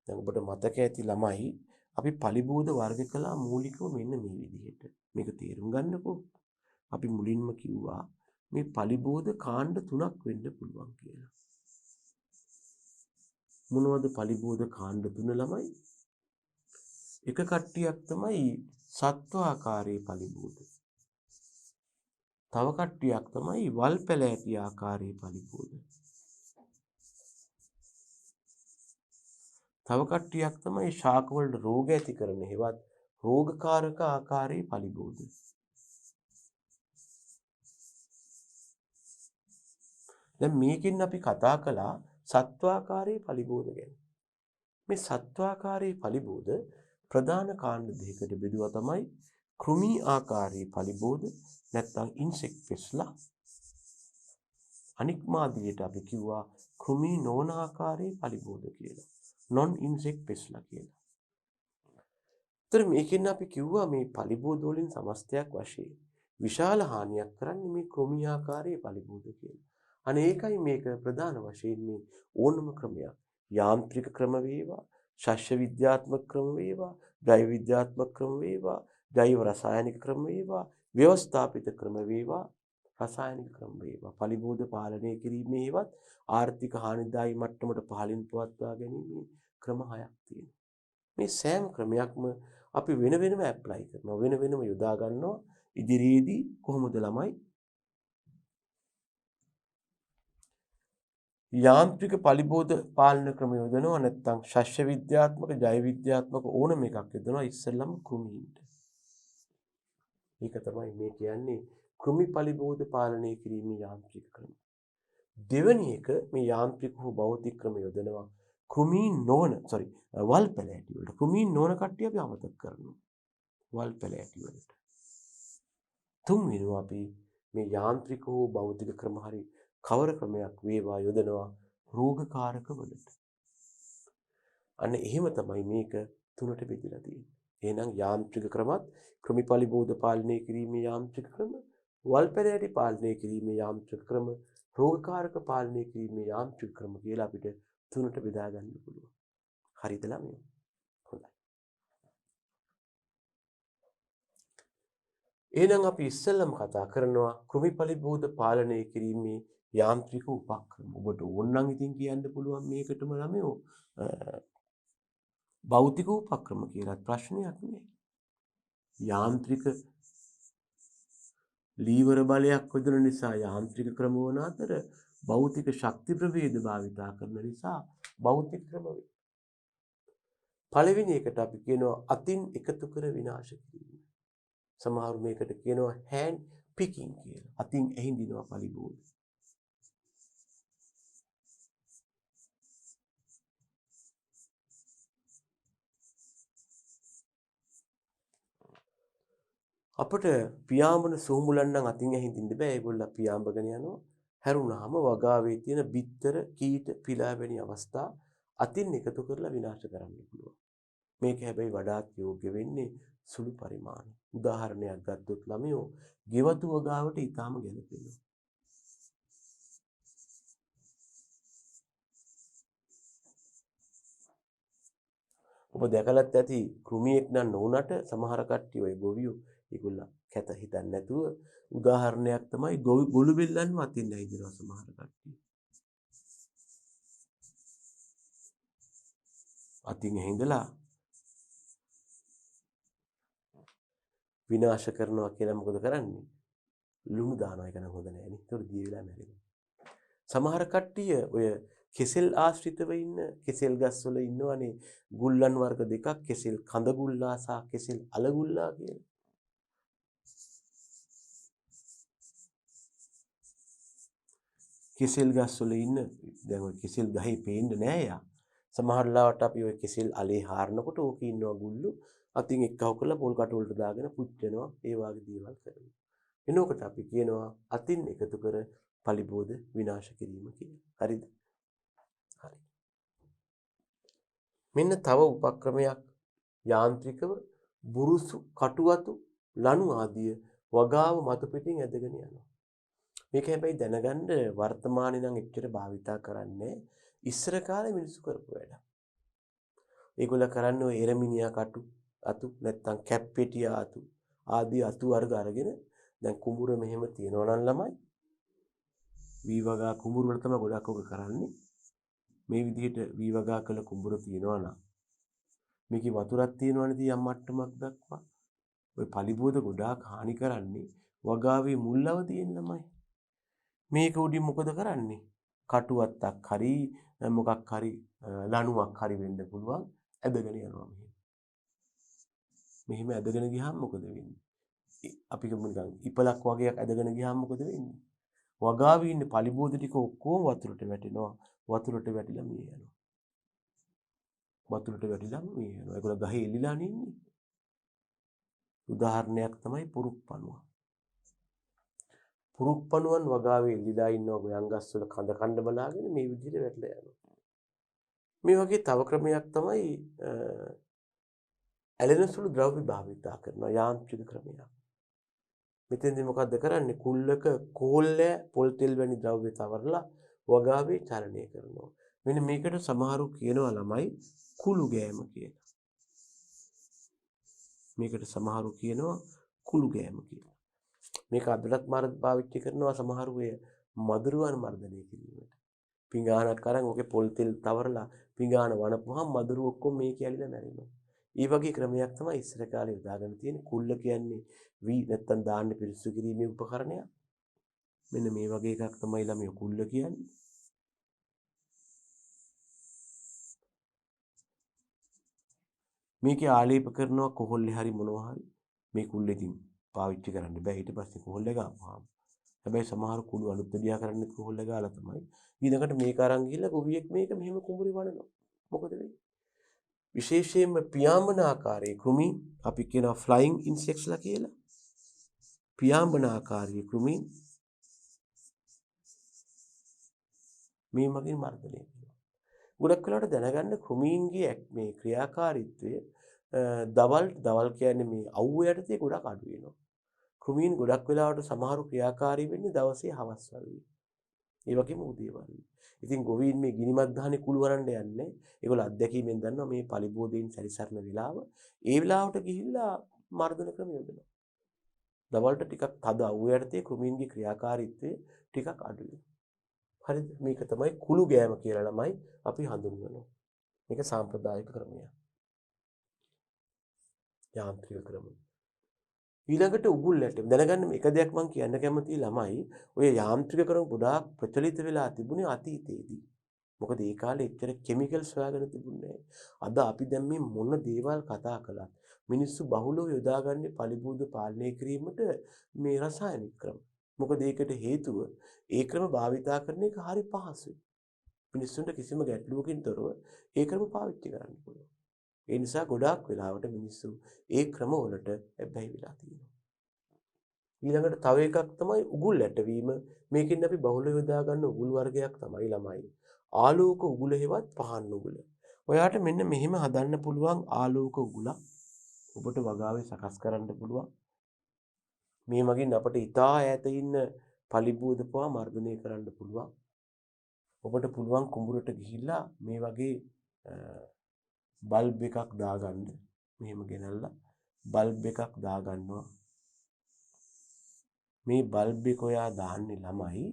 දැන් ඔබට මතක ඇති ළමයි අපි පලිබෝධ වර්ග කළා මූලිකව මෙන්න මේ විදිහට. මේක තේරුම් ගන්නකෝ. අපි මුලින්ම කිව්වා මේ පලිබෝධ කාණ්ඩ 3ක් වෙන්න පුළුවන් කියලා. මොනවද පලිබෝධ කාණ්ඩ 3 ළමයි? එක කට්ටියක් තමයි සත්වාකාරයේ පලිබෝධ. තව කට්ටියක් තමයි වල් පැලෑටි ආකාරයේ පලිබෝධ. තව කට්ටියක් තමයි ශාක වලට රෝග ඇති කරන හේවත් රෝගකාරක ආකාරයේ පලිබෝධ. දැන් මේකෙන් අපි කතා කළා සත්වාකාරයේ පලිබෝධ ගැන. මේ සත්වාකාරයේ පලිබෝධ ප්‍රධාන කාණ්ඩ දෙකකට බෙදුවා තමයි කෘමි ආකාරයේ පලිබෝධ නැත්නම් ඉන්සෙක්ට් පෙස්ලා. අනික් මාදිරියට අපි කිව්වා කෘමි නොවන ආකාරයේ පලිබෝධ කියලා. non insect pestලා කියලා. ඒතර මේකෙන් අපි කිව්වා මේ පලිබෝධ වලින් සමස්තයක් වශයෙන් විශාල හානියක් කරන්නේ මේ කෘමි ආකාරයේ පලිබෝධ කියලා. අනේ ඒකයි මේක ප්‍රධාන වශයෙන් මේ ඕනම ක්‍රමයක් යාන්ත්‍රික ක්‍රම වේවා, ශස්ත්‍ර විද්‍යාත්මක ක්‍රම වේවා, ජෛව විද්‍යාත්මක ක්‍රම වේවා, ජෛව රසායනික ක්‍රම වේවා, ව්‍යවස්ථාපිත ක්‍රම වේවා, රසායනික ක්‍රම වේවා. පලිබෝධ පාලනය කිරීමේවත් ආර්ථික හානිදායී මට්ටමට පහළින් පවත්වා ගැනීමේ ක්‍රම 6ක් තියෙනවා. මේ සෑම ක්‍රමයක්ම අපි වෙන වෙනම ඇප්ලයි කරනවා. වෙන වෙනම යොදා ගන්නවා. ඉදිරියේදී කොහොමද ළමයි යාන්ත්‍රික පලිබෝධ පාලන ක්‍රම යොදනවා නැත්නම් ශස්ත්‍ර විද්‍යාත්මක, ජෛව විද්‍යාත්මක ඕනම එකක් යොදනවා ඉස්සෙල්ලම කෘමීන්ට. ඒක තමයි මේ කියන්නේ කෘමි පලිබෝධ පාලනය කිරීමේ යාන්ත්‍රික ක්‍රම. දෙවැනි එක මේ යාන්ත්‍රික හෝ භෞතික ක්‍රම යොදනවා කෘමීන් නොවන වල් පැලෑටි වලට. කෘමීන් නොවන කට්ටිය අපි අමතක කරනවා. වල් පැලෑටි වලට. තුන්වෙනිව අපි මේ යාන්ත්‍රික හෝ භෞතික ක්‍රම හරි කවර ක්‍රමයක් වේවා යොදනවා රෝගකාරක වලට. අන්න එහෙම තමයි මේක තුනට බෙදලා තියෙන්නේ. එහෙනම් යාන්ත්‍රික ක්‍රමත් කෘමි පලිබෝධ පාලනය කිරීමේ යාන්ත්‍රික ක්‍රම, වල් පැලෑටි පාලනය කිරීමේ යාන්ත්‍රික ක්‍රම, රෝගකාරක පාලනය කිරීමේ යාන්ත්‍රික ක්‍රම කියලා අපිට තුනට බෙදා ගන්න පුළුවන්. හරිද ළමයෝ? හොඳයි. එහෙනම් අපි ඉස්සෙල්ලම කතා කරනවා කෘමි පලිබෝධ පාලනය කිරීමේ යාන්ත්‍රික උපක්‍රම. ඔබට ඕන නම් ඉතින් කියන්න පුළුවන් මේකටම ළමයෝ භෞතික උපක්‍රම කියලා ප්‍රශ්නයක් නෑ. යාන්ත්‍රික ලීවර බලයක් යොදන නිසා යාන්ත්‍රික ක්‍රම වන අතර භෞතික ශක්ති ප්‍රවේද භාවිතා කරන නිසා භෞතික ක්‍රම වේ. පළවෙනි එකට අපි කියනවා අතින් එකතු කර විනාශ කිරීම. සමහරු මේකට කියනවා hand picking කියලා. අතින් ඇහිඳිනවා පලිබෝධ. අපට පියාඹන සූමුලන් නම් අතින් ඇහිඳින්න බෑ. ඒගොල්ලෝ පියාඹගෙන යනවා. හැරුණාම වගාවේ තියෙන බිත්තර, කීට, පිලා වැනි අවස්ථා අතින් එකතු කරලා විනාශ කරන්න පුළුවන්. මේක හැබැයි වඩාත් යෝග්‍ය වෙන්නේ සුළු පරිමාණ. උදාහරණයක් ගත්තොත් ළමයෝ ගෙවතු වගාවට ඊටාම ගැලපෙනවා. ඔබ දැකලත් ඇති කෘමියෙක් නම් නොවුනට සමහර කට්ටිය ඔය ගොවියෝ ඒගොල්ලෝ කැත හිතන්නේ නැතුව උදාහරණයක් තමයි ගොළු බෙල්ලන්ව අතින් ඇහිදිනවා සමහර කට්ටිය. අතින් ඇහිඳලා විනාශ කරනවා කියලා මොකද කරන්නේ? ලුණු දානවා. ඒක නම් හොඳ නෑ නේ. ඒතකොට දිය වෙලා මැරෙනවා. සමහර කට්ටිය ඔය කෙසෙල් ආශ්‍රිතව ඉන්න කෙසෙල් ගස්වල ඉන්නවනේ ගුල්ලන් වර්ග දෙකක් කෙසෙල් කඳ ගුල්ලා සහ කෙසෙල් අල ගුල්ලා කියලා. කෙසෙල් ගස්වල ඉන්න දැන් ඔය කෙසෙල් ගහේ පේන්නේ නෑ යා. සමහර ලාවට අපි ඔය කෙසෙල් අලේ හාරනකොට ඕකේ ඉන්නවා ගුල්ලු අතින් එක්කව කරලා පොල් කට වලට දාගෙන පුච්චනවා ඒ වගේ දේවල් කරනවා. එනකොට අපි කියනවා අතින් එකතු කර පලිබෝධ විනාශ කිරීම කියලා. හරිද? හරි. මෙන්න තව උපක්‍රමයක් යාන්ත්‍රිකව බුරුසු කටුවතු ලණු ආදිය වගාව මතු පිටින් ඇදගෙන යනවා. මේක හැබැයි දැනගන්න වර්තමානයේ නම් එච්චර භාවිතා කරන්නේ ඉස්සර කාලේ මිනිස්සු කරපු වැඩ. ඒගොල්ල කරන්නේ ඔය එරමිනියා කටු අතු නැත්තම් කැප්පෙටියා අතු ආදී අතු වර්ග අරගෙන දැන් කුඹුර මෙහෙම තියනවා නම් ළමයි වී වගා කුඹුර වල තමයි ගොඩක් ඔක කරන්නේ. මේ විදිහට වී වගා කළ කුඹුර තියනවා නම් මේකේ වතුරක් තියෙනවනේ තියම් මට්ටමක් දක්වා. ඔය පලිබෝධ ගොඩාක් හානි කරන්නේ වගාවේ මුල් අවදියෙන් ළමයි. මේක උඩින් මොකද කරන්නේ? කටුවත්තක් හරි මොකක් හරි ලණුවක් හරි වෙන්න පුළුවන් ඇදගෙන යනවා මෙහෙම. මෙහෙම ඇදගෙන ගියාම මොකද වෙන්නේ? අපි කියමු නිකන් ඉපලක් වගේක් ඇදගෙන ගියාම මොකද වෙන්නේ? වගාවේ ඉන්න පලිබෝධ ටික ඔක්කොම වතුරට වැටෙනවා. වතුරට වැටිලා මිය යනවා. වතුරට වැටිලා මිය යනවා. ඒගොල්ලෝ ගහේ එල්ලිලා ඉන්නේ. උදාහරණයක් තමයි පුරුක්පණුව. පුරුක්පණුවන් වගාවේ එල්ලිලා ඉන්නවා ගොයන් ගස්වල කඳ කණ්ඩ බලාගෙන මේ විදිහට වැටලා යනවා. මේ වගේ තව ක්‍රමයක් තමයි ඇලෙන සුළු ද්‍රව්‍ය භාවිතා කරන යාන්ත්‍රික ක්‍රමයක්. මෙතෙන්දී මොකද්ද කරන්නේ? කුල්ලක කෝල්ලය පොල් තෙල් වැනි ද්‍රව්‍ය තවරලා වගාවේ චලනය කරනවා. මෙන්න මේකට සමහරු කියනවා ළමයි කුළු ගෑම කියලා. මේකට සමහරු කියනවා කුළු ගෑම කියලා. මේක අදටත් මාර්ග පාවිච්චි කරනවා සමහරු ඔය මදුරුවන් මර්ධනය කිරීමට. පිඟානක් අරන් ඔකේ පොල් තෙල් තවරලා පිඟාන වනපුවාම මදුරු ඔක්කොම මේකේ ඇලිලා මැරෙනවා. ඒ වගේ ක්‍රමයක් තමයි ඉස්සර කාලේ යොදාගෙන තියෙන්නේ. කුල්ල කියන්නේ වී නැත්තම් දාන්න පිරිසිදු කිරීමේ උපකරණයක්. මෙන්න මේ වගේ එකක් තමයි ළමයි කුල්ල කියන්නේ. මේකේ ආලේප කරනවා කොහොල්ලේ හරි මොනවා හරි. මේ කුල්ලෙකින් පාවිච්චි කරන්න බෑ. ඊට පස්සේ කොහොල්ල ගාපුවාම. හැබැයි සමහර කුළු අලුත් දෙවියා කරන්නේ කොහොල්ල ගාලා තමයි. ඊළඟට මේක අරන් ගිහලා ගොවියෙක් මේක මෙහෙම කුඹුරේ වඩනවා. මොකද වෙන්නේ? විශේෂයෙන්ම පියාඹන ආකාරයේ කෘමි අපි කියනවා ෆ්ලයිං ඉන්සෙක්ට්ස්ලා කියලා. පියාඹන ආකාරයේ කෘමි මේ මගින් මර්ධනය වෙනවා. ගොඩක් වෙලාවට දැනගන්න කෘමීන්ගේ මේ ක්‍රියාකාරීත්වය දවල් කියන්නේ මේ අවුව යටතේ ගොඩක් අඩු වෙනවා. කෘමීන් ගොඩක් වෙලාවට සමහරු ක්‍රියාකාරී වෙන්නේ දවසේ හවස් වරුවේ. ඒ වගේම උදේ වරුවේ. ඉතින් ගොවීන් මේ ගිනිමත් ගහන්නේ කුළු වරන්න යන්නේ. ඒගොල්ලෝ අත්දැකීමෙන් දන්නවා මේ පලිබෝධයෙන් සැරිසරන වෙලාව. ඒ වෙලාවට ගිහිල්ලා මර්ධන ක්‍රම යොදනවා. දවල්ට ටිකක් තද අවුව යටතේ කෘමීන්ගේ ක්‍රියාකාරීත්වය ටිකක් අඩු වෙනවා. හරිද? මේක තමයි කුළු ගෑම කියලා ළමයි අපි හඳුන්වනවා. මේක සාම්ප්‍රදායික ක්‍රමයක්. යාන්ත්‍රික ක්‍රමය. ඊළඟට උගුල් ඇටෙම් දැනගන්න එක දෙයක් මම කියන්න කැමතියි ළමයි ඔය යාන්ත්‍රික ක්‍රම ගොඩාක් ප්‍රචලිත වෙලා තිබුණේ අතීතයේදී. මොකද ඒ කාලේ එච්චර කිමිකල්ස් හොයාගෙන තිබුණේ නැහැ. අද අපි දැන් මේ මොන දේවල් කතා කළත් මිනිස්සු බහුලව යොදාගන්නේ පලිබෝධ පාලනය කිරීමට මේ රසායනික ක්‍රම. මොකද ඒකට හේතුව ඒ ක්‍රම භාවිතා කරන එක හරි පහසුයි. මිනිස්සුන්ට කිසිම ගැටලුවකින් තොරව ඒ ක්‍රම පාවිච්චි කරන්න පුළුවන්. ඒ නිසා ගොඩාක් වෙලාවට මිනිස්සු ඒ ක්‍රමවලට ඇබ්බැහි වෙලා තියෙනවා. ඊළඟට තව එකක් තමයි උගුල් ඇටවීම. මේකෙන් අපි බහුල යොදා ගන්න උගුල් වර්ගයක් තමයි ළමයි. ආලෝක උගුල හෙවත් පහන් උගුල. ඔයාට මෙන්න මෙහෙම හදන්න පුළුවන් ආලෝක උගුලක්. ඔබට වගාවේ සකස් කරන්න පුළුවන්. මේ මගින් අපට ඉතා ඈත ඉන්න පලිබෝධ පවා මර්ධනය කරන්න පුළුවන්. ඔබට පුළුවන් කුඹුරට ගිහිල්ලා මේ වගේ බල්බ් එකක් දාගන්න. මෙහෙම ගෙනල්ලා බල්බ් එකක් දාගන්නවා. මේ බල්බ් එක ඔයා දාන්නේ ළමයි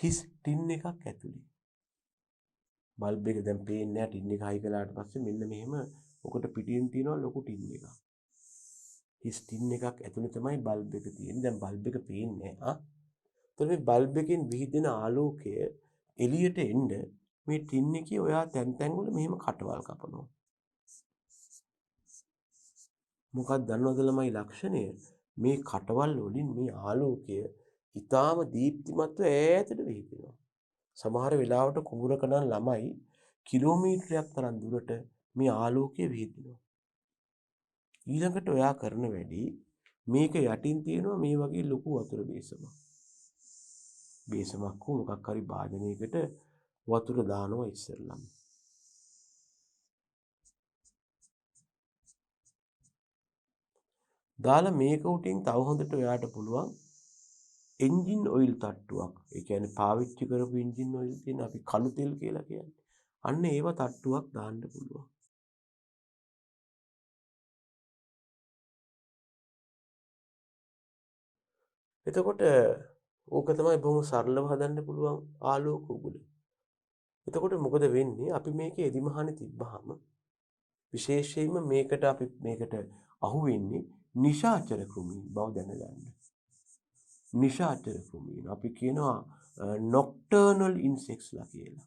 හිස් ටින් එකක් ඇතුලේ. බල්බ් එක දැන් පේන්නේ නැහැ ටින් එක හයි කළාට පස්සේ මෙන්න මෙහෙම ඔකට පිටින් තියෙනවා ලොකු ටින් එකක්. හිස් ටින් එකක් ඇතුලේ තමයි බල්බ් එක තියෙන්නේ. දැන් බල්බ් එක පේන්නේ නැහැ. එතකොට මේ බල්බ් එකෙන් විහිදෙන ආලෝකය එළියට එන්න මේ ටින් එකේ ඔයා තැන් තැන් වල මෙහෙම කටවල් කපනවා. මොකක්ද දන්නවද ළමයි ලක්ෂණය? මේ කටවල් වලින් මේ ආලෝකය ඊටාම දීප්තිමත්ව ඈතට විහිදෙනවා. සමහර වෙලාවට කුඹුරක නම් ළමයි කිලෝමීටරයක් තරම් දුරට මේ ආලෝකය විහිදෙනවා. ඊළඟට ඔයා කරන වැඩි මේක යටින් තියෙනවා මේ වගේ ලොකු වතුර බේසමක්. බේසමක් මොකක් හරි භාජනයකට වතුර දානවා ඉස්සෙල්ලම. දාලා මේක උටින් තව හොඳට ඔයාට පුළුවන් එන්ජින් ඔයිල් තට්ටුවක්. ඒ කියන්නේ පාවිච්චි කරපු එන්ජින් ඔයිල් තියෙන අපි කළු තෙල් කියලා කියන්නේ. අන්න ඒව තට්ටුවක් දාන්න පුළුවන්. එතකොට ඕක තමයි බොහොම සරලව හදන්න පුළුවන් ආලෝක උගුල. එතකොට මොකද වෙන්නේ? අපි මේකේ එදිමහනේ තිබ්බහම විශේෂයෙන්ම මේකට අහු වෙන්නේ නිශාචර කෘමීන් බව දැනගන්න. නිශාචර කෘමීන් අපි කියනවා නොක්ටර්නල් ඉන්සෙක්ට්ස්ලා කියලා.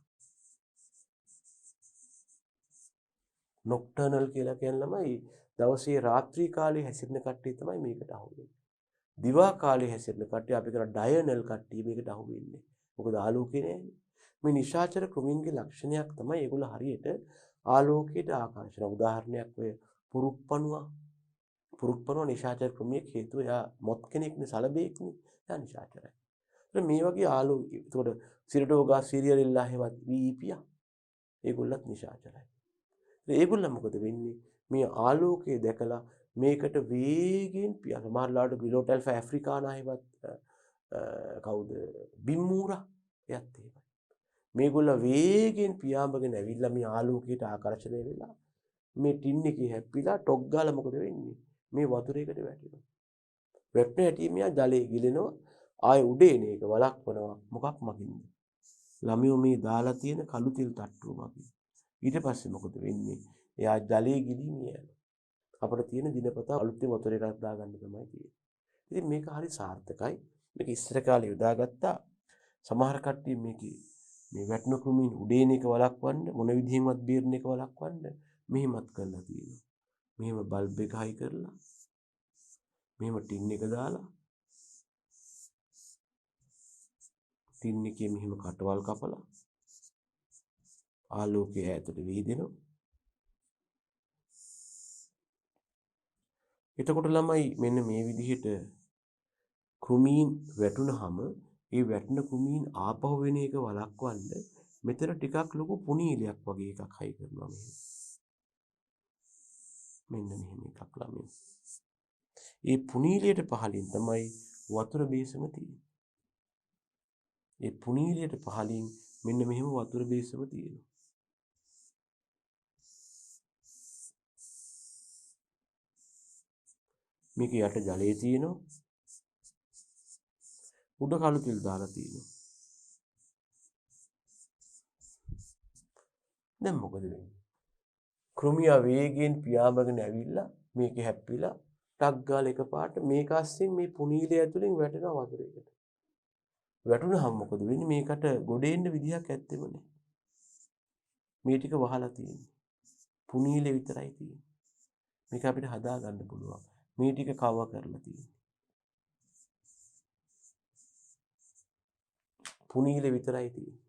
නොක්ටර්නල් කියලා කියන ළමයි දවසේ රාත්‍රී කාලේ හැසිරෙන කට්ටිය තමයි මේකට අහු වෙන්නේ. දිවා කාලේ හැසිරෙන කට්ටිය අපි කරා ඩයර්නල් කට්ටිය මේකට අහු වෙන්නේ. මොකද ආලෝකේ නෑනේ. මේ නිශාචර කෘමීන්ගේ ලක්ෂණයක් තමයි ඒගොල්ලෝ හරියට ආලෝකයට ආකර්ෂණ. උදාහරණයක් ඔය පුරුක්පනුවා නිශාචර කෘමියෙක් හේතුව එයා මොත් කෙනෙක්නේ සලබේක්නේ. එයා නිශාචරයි. ඒත් මේ වගේ ආලෝක එතකොට සිරටෝගා සිරියල්ලා හේවත් වීපියා ඒගොල්ලත් නිශාචරයි. ඒගොල්ලෝ මොකද වෙන්නේ? මේ ආලෝකය දැකලා මේකට වේගෙන් පියා සමහරලාට ග්ලිනෝටල්ෆා ඇෆ්‍රිකානා හේවත් කවුද බිම්මූරා එයත් එහෙමයි. මේගොල්ලෝ වේගෙන් පියාඹගෙන ඇවිල්ලා මේ ආලෝකයට ආකර්ෂණය වෙලා මේ ටින් එකේ හැප්පිලා ටොක් ගාලා මොකද වෙන්නේ? මේ වතුරේකට වැටෙනවා. වැටෙන හැටි මෙයා ජලයේ ගිලෙනවා. ආය උඩ එන එක වළක්වනවා. මොකක් මගින්ද? ළමියෝ මේ දාලා තියෙන කළු තෙල් තට්ටුව මගින්. ඊට පස්සේ මොකද වෙන්නේ? එයා ජලයේ ගිලින් යනවා. අපිට තියෙන දිනපතා අලුතෙන් වතුර එකක් දාගන්න තමයි තියෙන්නේ. ඉතින් මේක හරි සාර්ථකයි. මේක ඉස්සර කාලේ යොදාගත්තා. සමහර කට්ටිය මේකේ මේ වැටෙන කෘමීන් උඩේන එක වළක්වන්න මොන විදිහෙන්වත් බේරන එක වළක්වන්න මෙහෙමත් කරලා තියෙනවා. මෙහෙම බල්බ් එක හයි කරලා මෙහෙම ටින් එක දාලා ටින් එකේ මෙහෙම කටවල් කපලා ආලෝකය ඈතට විහිදෙනවා. එතකොට ළමයි මෙන්න මේ විදිහට කෘමීන් වැටුනහම ඒ වැටෙන කෘමීන් ආපහු වෙන එක වළක්වන්න මෙතන ටිකක් ලොකු පුනීලයක් වගේ එකක් හයි කරනවා මෙහෙම. මෙන්න මෙහෙම එකක් ළමයි. ඒ පුනීලයට පහලින් තමයි වතුර බේසම තියෙන්නේ. ඒ පුනීලයට පහලින් මෙන්න මෙහෙම වතුර බේසම තියෙනවා. මේක යට ජලයේ තියෙනවා. උඩ කළු තෙල් දාලා තියෙනවා. දැන් මොකද වෙන්නේ? කෘමියා වේගයෙන් පියාඹගෙන ඇවිල්ලා මේක හැප්පිලා ටක් ගාලා එකපාරට මේක අස්සෙන් මේ පුනීලය ඇතුලෙන් වැටෙනවා වතුරේකට. වැටුනහම මොකද වෙන්නේ? මේකට ගොඩ එන්න විදිහක් ඇත්තෙම නැහැ. මේ ටික වහලා තියෙන්නේ. පුනීලෙ විතරයි තියෙන්නේ. මේක අපිට හදා ගන්න පුළුවන්. මේ ටික කවර් කරලා තියෙන්නේ. පුනීලෙ විතරයි තියෙන්නේ.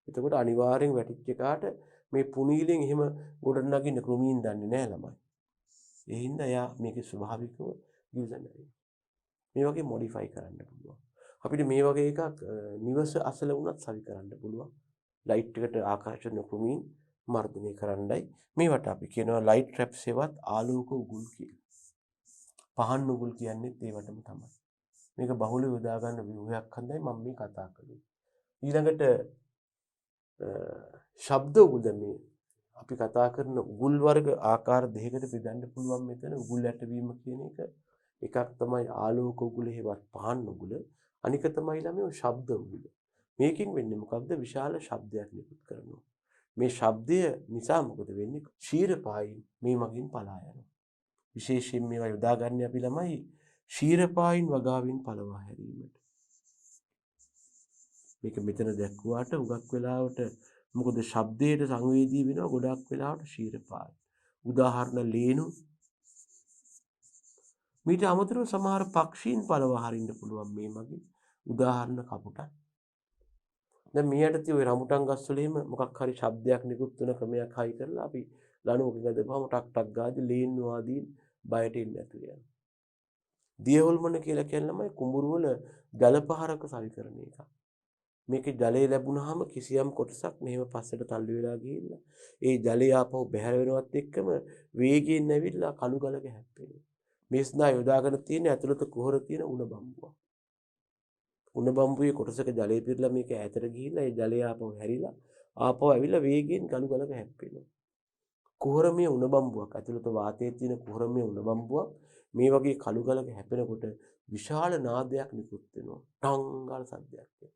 එතකොට අනිවාර්යෙන් වැටිච්ච එකාට මේ පුනීලෙන් එහෙම ගොඩ නගින්න කෘමීන් දන්නේ නැහැ ළමයි. ඒ හින්දා එයා මේකේ ස්වභාවිකව යොදන්නේ. මේ වගේ මොඩිෆයි කරන්න පුළුවන්. අපිට මේ වගේ එකක් නිවස අසල වුණත් සවි කරන්න පුළුවන්. ලයිට් එකට ආකර්ෂණ කෘමීන් මර්ධනය කරන්නයි මේවට අපි කියනවා ලයිට් ට්‍රැප්ස් ඒවත් ආලෝක උගුල් කියලා. පහන් උගුල් කියන්නේ ඒවටම තමයි. මේක බහුල යොදා ගන්න ව්‍යුහයක් හන්දයි මම මේ කතා කළේ. ඊළඟට ශබ්ද උගුල මේ අපි කතා කරන උගුල් වර්ග ආකාර දෙකකට බෙදන්න පුළුවන් මෙතන උගුල් ඇටවීම කියන එක. එකක් තමයි ආලෝක උගුල හේවත් පහන් උගුල. අනික තමයි ළමයි ශබ්ද උගුල. මේකෙන් වෙන්නේ මොකක්ද? විශාල ශබ්දයක් නිකුත් කරනවා. මේ ශබ්දය නිසා මොකද වෙන්නේ? ශීරපායින් මේ මගින් පලා යනවා. විශේෂයෙන් මේවා යොදා ගන්න අපි ළමයි ශීරපායින් වගාවෙන් පළවා හැරීමට. මේක මෙතන දැක්ුවාට උගක් වෙලාවට මොකද ශබ්දයට සංවේදී වෙනවා ගොඩක් වෙලාවට ශීරපායි. උදාහරණ ලේනු. මීට අමතරව සමහර පක්ෂීන් පළවා හරින්න පුළුවන් මේ මගින්. උදාහරණ කපුටන්. දැන් මේ යටතේ ওই රමුටන් ගස්වල එහෙම මොකක් හරි ශබ්දයක් නිකුත් වෙන ක්‍රමයක් හයි කරලා අපි ලණුවක ගදපුවම ටක් ටක් ගාදී ලේන්නු ආදී බයට එන්නේ නැතුව යනවා. දියහොල්මන කියලා කියනමයි කුඹුරු වල ජල පහරක සවිකරන එක. මේකේ ජලය ලැබුණාම කිසියම් කොටසක් මෙහෙම පස්සට තල්ලු වෙලා ගිහිල්ලා ඒ ජලය ආපහු බැහැර වෙනවත් එක්කම වේගයෙන් ඇවිල්ලා කළු ගලක හැප්පෙනවා. මේ සඳහා යොදාගෙන තියෙන ඇතුළත කුහර තියෙන උණ බම්බුවක්. උණ බම්බුවේ කොටසක ජලය පිරලා මේක ඈතට ගිහිල්ලා ඒ ජලය ආපහු හැරිලා ආපහු ඇවිල්ලා වේගයෙන් ගලු ගලක හැප්පෙනවා. කුහරමය උණ බම්බුවක් ඇතුළත වාතයේ තියෙන කුහරමය උණ බම්බුවක් මේ වගේ කළු ගලක හැපෙනකොට විශාල නාදයක් නිකුත් වෙනවා. ටංගාල සද්දයක් එනවා.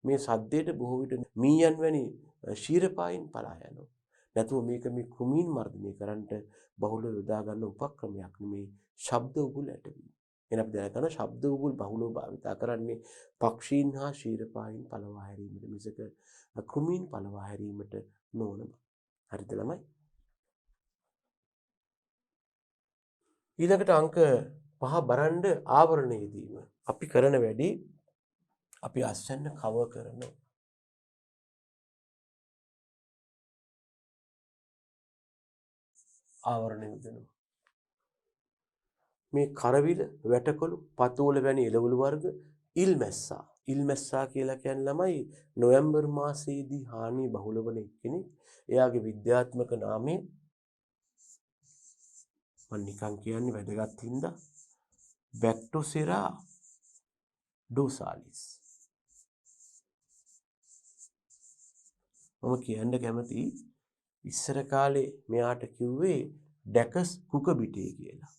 මේ සද්දයට බොහෝ විට මීයන් වැනි ශීරපායින් පලා යනවා. නැතුව මේක මේ කෘමීන් මර්ධනය කරන්නට බහුලව යොදා ගන්න උපක්‍රමයක් නෙමේ ශබ්ද උගුල් ඇටවීම. එහෙනම් අපි දැනගන්න ශබ්ද උගුල් බහුලව භාවිතා කරන්නේ පක්ෂීන් හා ශීරපායින් පලවා හැරීමට මිසක කෘමීන් පලවා හැරීමට නොවන බව. හරිද ළමයි? ඊළඟට අංක 5 බරණ්ඩ ආවරණය දීම. අපි කරන වැඩි අපි අස්වැන්න කවර් කරනවා. ආවරණය විදනවා. මේ කරවිල, වැටකොළු, පතෝල වැනි එළවලු වර්ග ඉල්මැස්සා. ඉල්මැස්සා කියලා කියන්නේ ළමයි නොවැම්බර් මාසයේදී හානිය බහුල වන එක්කෙනෙක්. එයාගේ විද්‍යාත්මක නාමය මම නිකන් කියන්නේ වැදගත් හින්දා බැක්ටෝසෙරා ඩෝසාලිස්. මම කියන්න කැමති ඉස්සර කාලේ මෙයාට කිව්වේ ඩැකස් කුකබිටේ කියලා.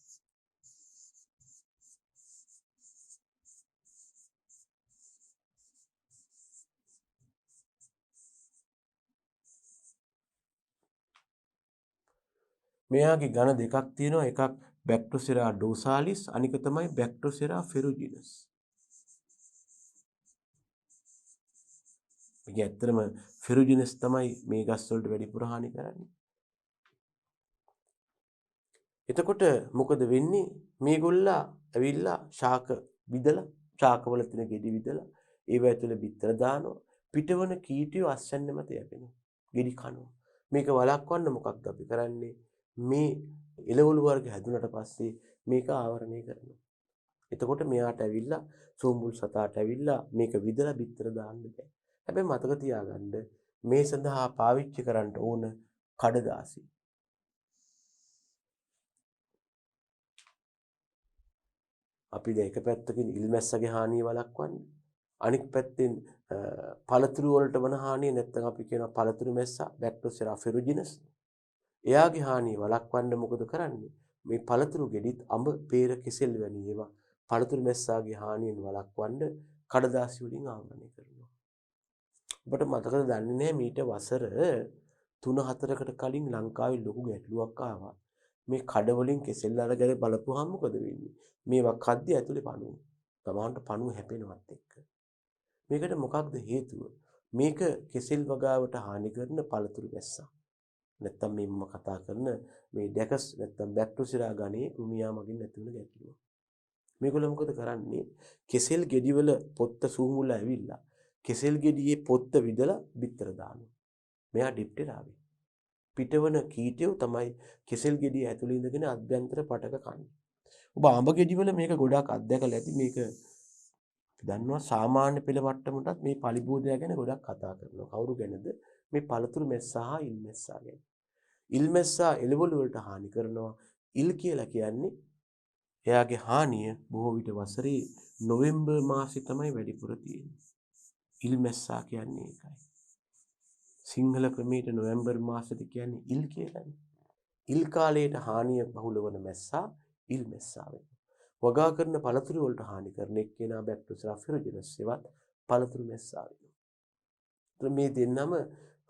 මෙයාගේ ගණ දෙකක් තියෙනවා. එකක් බැක්ටෝසෙරා ඩෝසාලිස්, අනික තමයි බැක්ටෝසෙරා ෆෙරුජිනස්. මේක ඇත්තටම ෆෙරුජිනස් තමයි මේ ගස් වලට වැඩිපුර හානි කරන්නේ. එතකොට මොකද වෙන්නේ? මේගොල්ලා ඇවිල්ලා ශාක විදලා, ශාකවල තියෙන ගෙඩි විදලා, ඒව ඇතුලේ බිත්තර දානවා. පිටවන කීටියෝ අස්වැන්න මත යැපෙනවා. ගෙඩි කනවා. මේක වළක්වන්න මොකක්ද අපි කරන්නේ? මේ එළවලු වර්ග හැදුනට පස්සේ මේක ආවරණය කරනවා. එතකොට මෙයාට ඇවිල්ලා සෝම්බුල් සතාට ඇවිල්ලා මේක විදලා බිත්තර දාන්න බෑ. හැබැයි මතක තියාගන්න මේ සඳහා පාවිච්චි කරන්න ඕන කඩදාසි. අපි දැන් එක පැත්තකින් ඉල්මැස්සගේ හානිය වළක්වන්න, අනිත් පැත්තෙන් පළතුරු වලට වන හානිය නැත්නම් අපි කියනවා පළතුරු මැස්සා බැක්ටෝසෙරා ෆෙරුජිනස්. එයාගේ හානිය වළක්වන්න මොකද කරන්නේ? මේ පළතුරු ගෙඩිත් අඹ, peer, කෙසෙල් වැනි ඒවා පළතුරු මැස්සාගේ හානියෙන් වළක්වන්න කඩදාසි වලින් ආවරණය කරනවා. ඔබට මතකද දන්නේ නැහැ මීට වසර 3-4කට කලින් ලංකාවේ ලොකු ගැටලුවක් ආවා. මේ කඩ වලින් කෙසෙල් අරගෙන බලපුවාම මොකද වෙන්නේ? මේවා කද්දී ඇතුලේ පණුව. තමන්ට පණුව හැපෙනවත් එක්ක. මේකට මොකක්ද හේතුව? මේක කෙසෙල් වගාවට හානි කරන පළතුරු මැස්සා. නැත්තම් මේ මම කතා කරන මේ ඩැකස් නැත්තම් බැක්ටෝසිරා ගණයේ කෘමියා මගින් ඇති වෙන ගැටලුව. මේගොල්ලෝ මොකද කරන්නේ? කෙසෙල් ගෙඩිවල පොත්ත සූමුලා ඇවිල්ලා කෙසෙල් ගෙඩියේ පොත්ත විදලා බිත්තර දානවා. මෙයා ඩිප්ටෙරාවේ. පිටවන කීටයෝ තමයි කෙසෙල් ගෙඩිය ඇතුළේ ඉඳගෙන අභ්‍යන්තර පටක කන්නේ. ඔබ අඹ ගෙඩිවල මේක ගොඩාක් අත්දැකලා ඇති. මේක අපි දන්නවා සාමාන්‍ය පෙළ මට්ටමටත් මේ පලිබෝධය ගැන ගොඩක් කතා කරනවා. කවුරු ගැනද? මේ පළතුරු මැස්සා හා ඉල් මැස්සා ගැන. ඉල් මැස්සා එළවලු වලට හානි කරනවා. ඉල් කියලා කියන්නේ එයාගේ හානිය බොහෝ විට වසරේ නොවැම්බර් මාසේ තමයි වැඩිපුර තියෙන්නේ. ඉල් මැස්සා කියන්නේ ඒකයි. සිංහල ක්‍රමයට නොවැම්බර් මාසෙට කියන්නේ ඉල් කියලානේ. ඉල් කාලයට හානිය බහුල වන මැස්සා ඉල් මැස්සා වෙනවා. වගා කරන පළතුරු වලට හානි කරන එක්කෙනා බැක්ටෝසෙරා ෆෙරුජිනස් ඒවත් පළතුරු මැස්සා වෙනවා. මේ දෙන්නම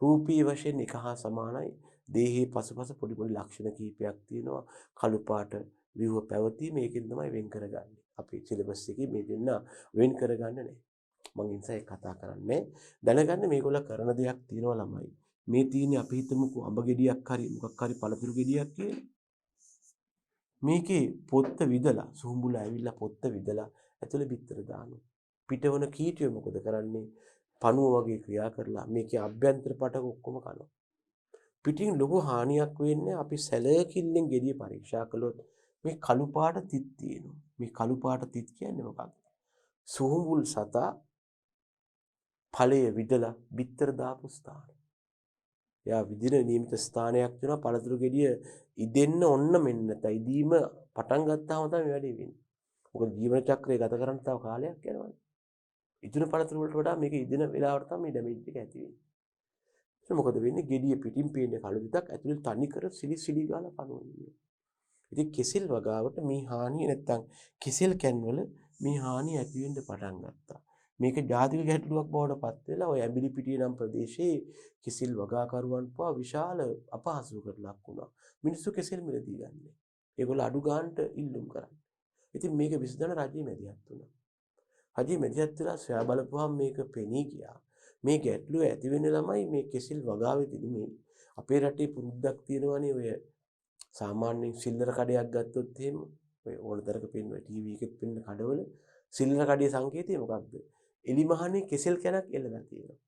රූපී වශයෙන් එක හා සමානයි. දේහයේ පසුපස පොඩි පොඩි ලක්ෂණ කිහිපයක් තියෙනවා. කළු පාට ව්‍යුහ පැවතීම මේකෙන් තමයි වෙන් කරගන්නේ. අපේ සිලබස් එකේ මේ දෙන්න වෙන් කරගන්න නැහැ. මම ඉන්සයි කතා කරන්නේ. දැනගන්න මේගොල්ලෝ කරන දෙයක් තියෙනවා ළමයි. මේ තියෙන්නේ අපි හිතමුකෝ අඹ ගෙඩියක් හරි මොකක් හරි පළතුරු ගෙඩියක් කියලා. මේකේ පොත්ත විදලා සූඹුලා ඇවිල්ලා පොත්ත විදලා ඇතුලේ බිත්තර දානවා. පිටවන කීටිය මොකද කරන්නේ? පණුව වගේ ක්‍රියා කරලා මේකේ අභ්‍යන්තර පටක ඔක්කොම කනවා. පිටින් ලොකු හානියක් වෙන්නේ අපි සැලකිල්ලෙන් ගෙඩිය පරීක්ෂා කළොත් මේ කළු පාට තිත් තියෙනවා. මේ කළු පාට තිත් කියන්නේ මොකක්ද? සූඹුල් සතා ඵලය විදලා බිත්තර දාපු ස්ථාන. එයා විදින නියමිත ස්ථානයක් වෙනවා පළතුරු ගෙඩිය ඉදෙන්න ඔන්න මෙන්න නැත්නම් ඉදීම පටන් ගත්තාම තමයි මේ වැඩේ වෙන්නේ. මොකද ජීවන චක්‍රය ගත කරන්න තව කාලයක් යනවානේ. ඉදුණ පළතුරු වලට වඩා මේක ඉදෙන වෙලාවට තමයි මේ ඩැමේජ් එක ඇති වෙන්නේ. ඒක මොකද වෙන්නේ? ගෙඩිය පිටින් පේන්නේ කළු විතක් ඇතුලේ තනි කර සිලි ගාලා පනවන්නේ. ඉතින් කෙසෙල් වගාවට මේ හානිය නැත්තම් කෙසෙල් කැන්වල මේ හානිය ඇති වෙන්න පටන් ගත්තා. මේක ජාතික ගැටලුවක් බවට පත් වෙලා ඔය ඇඹිලිපිටිය නම් ප්‍රදේශයේ කෙසෙල් වගාකරුවන් පවා විශාල අපහසුවකට ලක් වුණා. මිනිස්සු කෙසෙල් මිලදී ගන්නේ. ඒගොල්ලෝ අඩු ගාණට ඉල්ලුම් කරන්නේ. ඉතින් මේක විසඳන රජයේ මැදිහත් වුණා. රජයේ මැදිහත් වෙලා සොයා බලපුවාම මේක පෙනී ගියා. මේ ගැටලුව ඇති වෙන්නේ ළමයි මේ කෙසෙල් වගාවේදී මේ අපේ රටේ පුරුද්දක් තියෙනවානේ ඔය සාමාන්‍යයෙන් සිල්ලර කඩයක් ගත්තොත් එහෙම ඔය ඕනතරක පෙන්වන ටීවී එකෙත් පෙන්වන කඩවල සිල්ලර කඩේ සංකේතය මොකක්ද? එලිමහනේ කෙසෙල් කැනක් එල්ලලා තියෙනවා.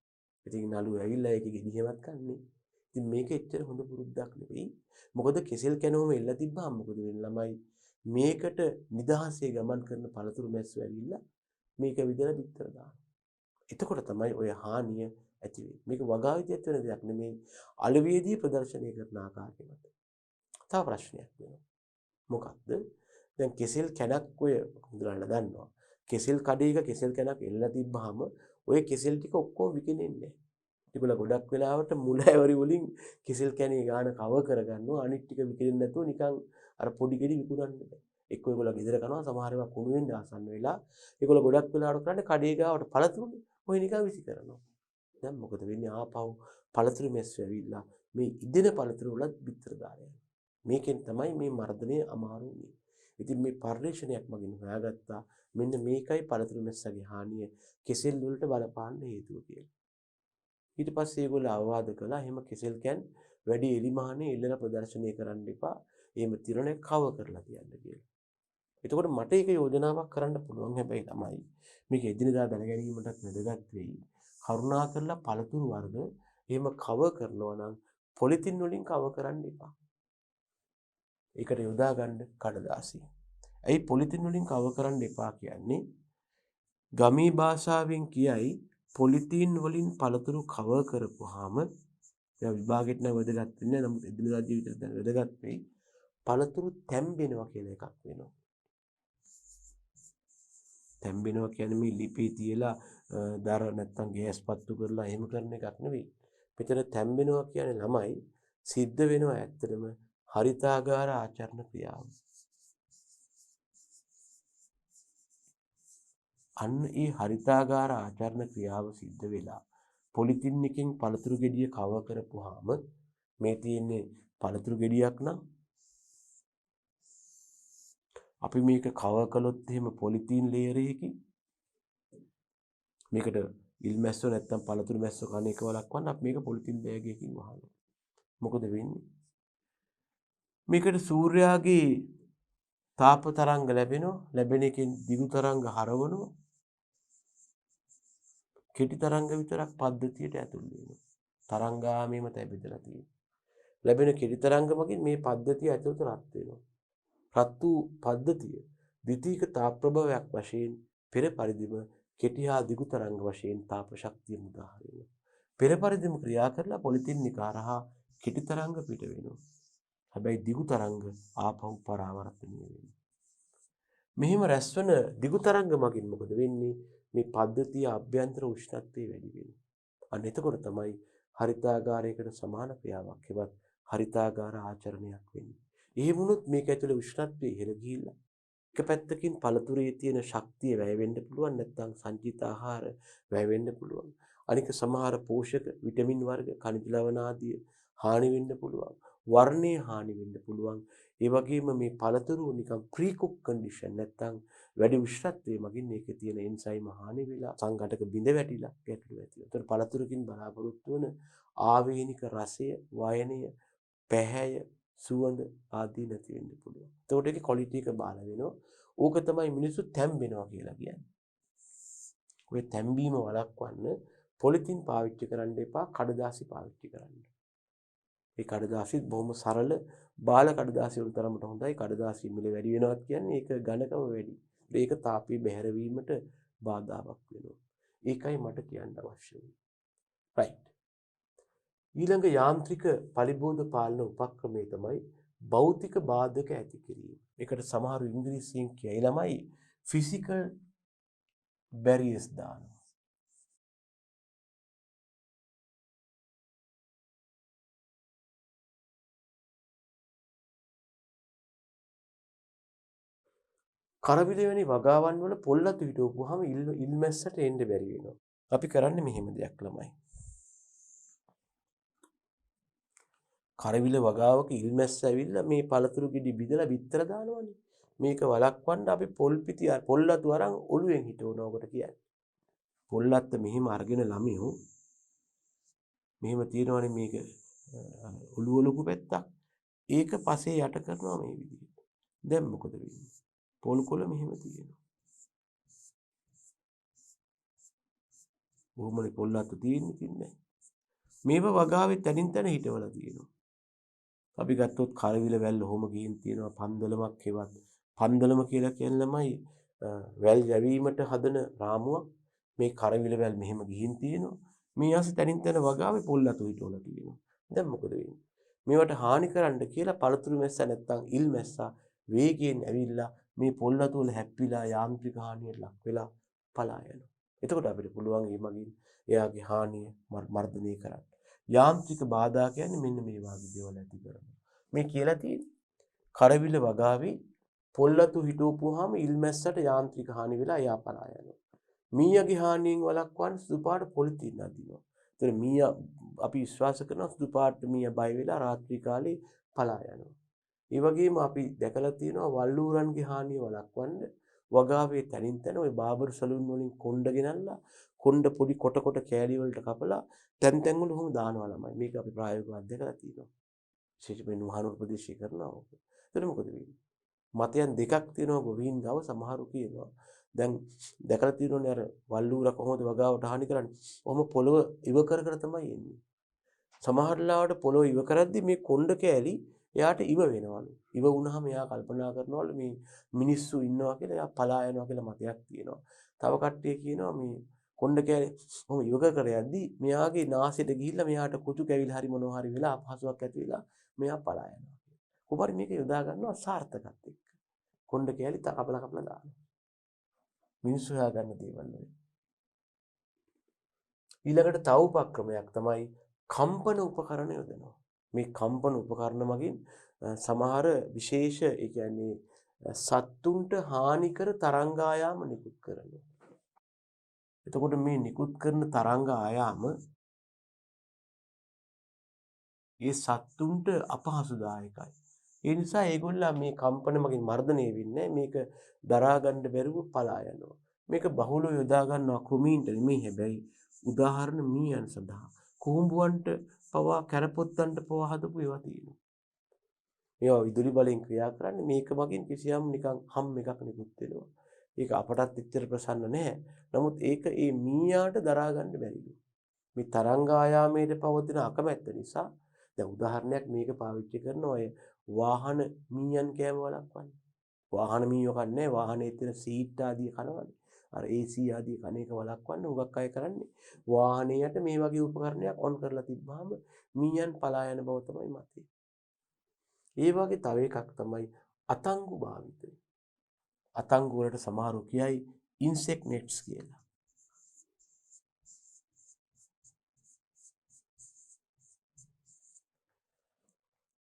ඉතින් නළුව ඇවිල්ලා ඒකේ ගෙඩියවත් කන්නේ. ඉතින් මේක එච්චර හොඳ පුරුද්දක් නෙවෙයි. මොකද කෙසෙල් කැනෝම එල්ල තිබ්බහම මොකද වෙන්නේ ළමයි? මේකට නිදහසේ ගමන් කරන පළතුරු මැස්සෝ ඇවිල්ලා මේක විදලා පිටතට දානවා. එතකොට තමයි ඔය හානිය ඇති වෙන්නේ. මේක වගාවිදිත් වෙන දෙයක් නෙමෙයි. අලෙවියේදී ප්‍රදර්ශනය කරන ආකාරය මත. තව ප්‍රශ්නයක් වෙනවා. මොකක්ද? දැන් කෙසෙල් කැනක් ඔය හඳුනන්න දන්නවා. කෙසෙල් කඩේක කෙසෙල් කැනක් එල්ලලා තිබ්බහම ඔය කෙසෙල් ටික ඔක්කොම විකිනෙන්නේ නැහැ. ඒගොල්ලෝ ගොඩක් වෙලාවට මුල ඇවරි වලින් කෙසෙල් කැනේ ගාන කව කරගන්නවා. අනිත් ටික විකිනෙන්නේ නැතුව නිකන් අර පොඩි ගෙඩි විකුණන්න බෑ. එක්ක ඒගොල්ලෝ ගෙදර කරනවා සමහර ඒවා කුණු වෙන්න ආසන්න වෙලා ඒගොල්ලෝ ගොඩක් වෙලාවට කරන්නේ කඩේ ගාවට පළතුරුනේ. ඔය නිකන් විසි කරනවා. දැන් මොකද වෙන්නේ? ආපහු පළතුරු මැස්සෝ ඇවිල්ලා මේ ඉදෙන පළතුරු වලත් බිත්තර දාලා යනවා. මේකෙන් තමයි මේ මර්ධනය අමාරු වෙන්නේ. ඉතින් මේ පර්යේෂණයක් මගින් හොයාගත්තා මෙන්න මේකයි පළතුරු මැස්සගේ හානිය කෙසෙල් වලට බලපාන්න හේතුව කියලා. ඊට පස්සේ ඒගොල්ලෝ අවවාද කළා එහෙම කෙසෙල් කැන් වැඩි එලිමහනේ එල්ලලා ප්‍රදර්ශනය කරන්න එපා. එහෙම තිරණේ කව කරලා තියන්න කියලා. එතකොට මට ඒක යෝජනාවක් කරන්න පුළුවන් හැබැයි තමයි මේක එදිනදා දැනගැනීමටත් වැදගත් වෙයි. කරුණාකරලා පළතුරු වර්ග එහෙම කව කරනවා නම් පොලිතින් වලින් කව කරන්න එපා. ඒකට යොදා ගන්න කඩදාසි. ඇයි පොලිතින් වලින් කව කරන්න එපා කියන්නේ? ගමී භාෂාවෙන් කියයි පොලිතින් වලින් පළතුරු කව කරපුවාම දැන් විභාගෙට නම් වැදගත් වෙන්නේ නැහැ. නමුත් එදිනදා ජීවිතේට දැන් වැදගත් වෙයි. පළතුරු තැම්බෙනවා කියලා එකක් වෙනවා. තැම්බෙනවා කියන්නේ මේ ලිපේ තියලා දර නැත්තම් ගෑස් පත්තු කරලා එහෙම කරන එකක් නෙවෙයි. මෙතන තැම්බෙනවා කියන්නේ ළමයි සිද්ධ වෙනවා ඇත්තටම හරිතාගාර ආචරණ ක්‍රියාව. අන්න ඒ හරිතාගාර ආචරණ ක්‍රියාව සිද්ධ වෙලා පොලිතින් එකෙන් පළතුරු ගෙඩිය කව කරපුවාම මේ තියෙන්නේ පළතුරු ගෙඩියක් නම් අපි මේක කව කළොත් එහෙම පොලිතින් ලේයරයකින් මේකට ඉල් මැස්සෝ නැත්තම් පළතුරු මැස්සෝ කන එක වළක්වන්න අපි මේක පොලිතින් බෑගයකින් වහනවා. මොකද වෙන්නේ? මේකට සූර්යාගේ තාප තරංග ලැබෙනවා. ලැබෙන එකෙන් දිගු තරංග හරවනවා. කෙටි තරංග විතරක් පද්ධතියට ඇතුල් වෙනවා. තරංගාමීම තැබෙදලා තියෙනවා. ලැබෙන කෙටි තරංග මගින් මේ පද්ධතිය ඇතුළත රත් වෙනවා. රත් වූ පද්ධතිය ද්විතීක තාප ප්‍රභවයක් වශයෙන් පෙර පරිදිම කෙටි හා දිගු තරංග වශයෙන් තාප ශක්තිය මුදා හරිනවා. පෙර පරිදිම ක්‍රියා කරලා පොලිතින් නිකාරහා කෙටි තරංග පිට වෙනවා. හැබැයි දිගු තරංග ආපහු පරාවර්තනය වෙනවා. මෙහිම රැස්වන දිගු තරංග මගින් මොකද වෙන්නේ? මේ පද්ධතිය අභ්‍යන්තර උෂ්ණත්වය වැඩි වෙනවා. අන්න එතකොට තමයි හරිතාගාරයකට සමාන ක්‍රියාවක් හෙවත් හරිතාගාර ආචරණයක් වෙන්නේ. එහෙම වුණොත් මේක ඇතුලේ උෂ්ණත්වය ඉහළ ගිහිල්ලා එක පැත්තකින් පළතුරේ තියෙන ශක්තිය වැය වෙන්න පුළුවන් නැත්නම් සංචිත ආහාර වැය වෙන්න පුළුවන්. අනික සමහර පෝෂක විටමින් වර්ග ಖನಿජ ලවණ ආදී හානි වෙන්න පුළුවන්. වර්ණයේ හානි වෙන්න පුළුවන්. ඒ වගේම මේ පළතුරු නිකන් ප්‍රී කුක් කන්ඩිෂන් නැත්නම් වැඩි උෂ්ණත්වයේ මගින් මේකේ තියෙන එන්සයිම් හානි වෙලා සංඝටක බිඳ වැටිලා ගැටලු ඇති වෙනවා. ඒතර පළතුරුකින් බලාපොරොත්තු වන ආවේනික රසය, වයනය, පැහැය, සුවඳ ආදී නැති වෙන්න පුළුවන්. එතකොට ඒකේ ක්වොලිටි එක බාල වෙනවා. ඕක තමයි මිනිස්සු තැම්බෙනවා කියලා කියන්නේ. ඔය තැම්බීම වළක්වන්න පොලිතින් පාවිච්චි කරන්න එපා, කඩදාසි පාවිච්චි කරන්න. ඒ කඩදාසිත් බොහොම සරල බාල කඩදාසි වල තරමට හොඳයි. කඩදාසි මිල වැඩි වෙනවත් කියන්නේ ඒක ඝනකම වැඩි. ඒක තාපය බැහැර වීමට බාධාවක් වෙනවා. ඒකයි මට කියන්න අවශ්‍ය වෙන්නේ. රයිට්. ඊළඟ යාන්ත්‍රික පලිබෝධ පාලන උපක්‍රමය තමයි භෞතික බාධක ඇති කිරීම. ඒකට සමහරු ඉංග්‍රීසියෙන් කියයි ළමයි ෆිසිකල් බැරියර්ස් දානවා. කරවිල වැනි වගාවන් වල පොල්ලතු හිටවපුවාම ඉල්මැස්සට එන්න බැරි වෙනවා. අපි කරන්නේ මෙහෙම දෙයක් ළමයි. කරවිල වගාවක ඉල්මැස්ස ඇවිල්ලා මේ පළතුරු ගෙඩි බිඳලා බිත්තර දානවනේ. මේක වළක්වන්න අපි පොල්ලතු අරන් ඔළුවෙන් හිටවනවා කොට කියන්නේ. පොල්ලත්ත මෙහෙම අරගෙන ළමයෝ මෙහෙම තියනවනේ මේක ඔළුව ලොකු පැත්තක්. ඒක පසේ යට කරනවා මේ විදිහට. දැන් මොකද වෙන්නේ? පොල් කොළ මෙහෙම තියෙනවා. බොහොමනේ පොල්ලත්තු තියෙන්නේ තින්නේ. මේව වගාවේ තනින් තන හිටවලා තියෙනවා. අපි ගත්තොත් කරවිල වැල් ඔහොම ගිහින් තියෙනවා පන්දලමක් හෙවත් පන්දලම කියලා කියන්නේමයි වැල් යැවීමට හදන රාමුවක්. මේ කරවිල වැල් මෙහෙම ගිහින් තියෙනවා. මේ ආසේ තනින් තන වගාවේ පොල්ලතු හිටවලා තියෙනවා. දැන් මොකද වෙන්නේ? මේවට හානි කරන්න කියලා පළතුරු මැස්සා නැත්තම් ඉල් මැස්සා වේගයෙන් ඇවිල්ලා මේ පොල්ලතු වල හැප්පිලා යාන්ත්‍රික හානියට ලක් වෙලා පලා යනවා. එතකොට අපිට පුළුවන් මේ මගින් එයාගේ හානිය මර්ධනය කරන්න. යාන්ත්‍රික බාධා කියන්නේ මෙන්න මේ වගේ දේවල් ඇති කරනවා. මේ කියලා තියෙන්නේ කරවිල වගාවේ පොල්ලතු හිටවපුවාම ඉල්මැස්සට යාන්ත්‍රික හානි වෙලා එයා පලා යනවා. මීයාගේ හානියෙන් වළක්වන්න සුදු පාට පොලිතීන් අදිනවා. ඒතර මීයා අපි විශ්වාස කරනවා සුදු පාට මීයා බය වෙලා රාත්‍රී කාලේ පලා යනවා. ඒ වගේම අපි දැකලා තියෙනවා වල්ලූරන්ගේ හානිය වළක්වන්න වගාවේ තනින් තන ওই බාබර් සලූන් වලින් කොණ්ඩ ගෙනල්ලා කොණ්ඩ පොඩි කොට කොට කෑලි වලට කපලා තැන් තැන් වල ඔහොම දානවා ළමයි. මේක අපි ප්‍රායෝගිකව අත්දැකලා තියෙනවා. විශේෂයෙන්ම මහනුවර ප්‍රදේශයේ කරනවා. එතන මොකද වෙන්නේ? මතයන් දෙකක් තියෙනවා ගොවීන් ගාව සමහරු කියනවා. දැන් දැකලා තියෙනවනේ අර වල්ලූර කොහොමද වගාවට හානි කරන්නේ? ඔහොම පොළව ඉව කර කර තමයි එන්නේ. සමහර ලාවට පොළොව ඉව කරද්දි මේ කොණ්ඩ කෑලි එයාට ඉව වෙනවලු. ඉව වුණාම එයා කල්පනා කරනවලු මේ මිනිස්සු ඉන්නවා කියලා එයා පලා යනවා කියලා මතයක් තියෙනවා. තව කට්ටිය කියනවා මේ කොණ්ඩ කෑලි ඔහොම ඉව කර කර යද්දි මෙයාගේ නාසයට ගිහිල්ලා මෙයාට කුතු කැවිලි හරි මොනවා හරි වෙලා අපහසුයක් ඇති වෙලා මෙයා පලා යනවා. කොහොමද මේක යොදා ගන්නවා සාර්ථකත් එක්ක. කොණ්ඩ කෑලි කපලා දානවා. මිනිස්සු හොයාගන්න දේවල් වල. ඊළඟට තව උපක්‍රමයක් තමයි කම්පන උපකරණ යොදනවා. මේ කම්පන උපකරණ මගින් සමහර විශේෂ ඒ කියන්නේ සත්තුන්ට හානිකර තරංග ආයාම නිකුත් කරනවා. එතකොට මේ නිකුත් කරන තරංග ආයාම ඒ සත්තුන්ට අපහසුදායකයි. ඒ නිසා ඒගොල්ලෝ මේ කම්පන මගින් මර්ධනය වෙන්නේ මේක දරා ගන්න බැරුව පලා යනවා. මේක බහුලව යොදා ගන්නවා කෘමීන්ට නෙමෙයි හැබැයි උදාහරණ මීයන් සඳහා. කුඹුවන්ට පවා කැරපොත්තන්ට පවා හදපු ඒවා තියෙනවා. මේවා විදුලි බලෙන් ක්‍රියා කරන්නේ මේක මගින් කිසියම් නිකන් හම් එකක් නිකුත් වෙනවා. ඒක අපටත් එච්චර ප්‍රසන්න නැහැ. නමුත් ඒක ඒ මීයාට දරා ගන්න බැරිලු. මේ තරංග ආයාමයේ පවතින අකමැත්ත නිසා දැන් උදාහරණයක් මේක පාවිච්චි කරන අය වාහන මීයන් කෑම වළක්වන්න. වාහන මීයෝ කන්නේ වාහනේ තියෙන සීට් ආදී කනවනේ. අර AC ආදී කන එක වළක්වන්න උගක් අය කරන්නේ වාහනයට මේ වගේ උපකරණයක් ඔන් කරලා තිබ්බාම මීයන් පලා යන බව තමයි මතය. ඒ වගේ තව එකක් තමයි අතංගු භාවිතය. අතංගු වලට සමහරු කියයි ඉන්සෙක්ට් නෙට්ස් කියලා.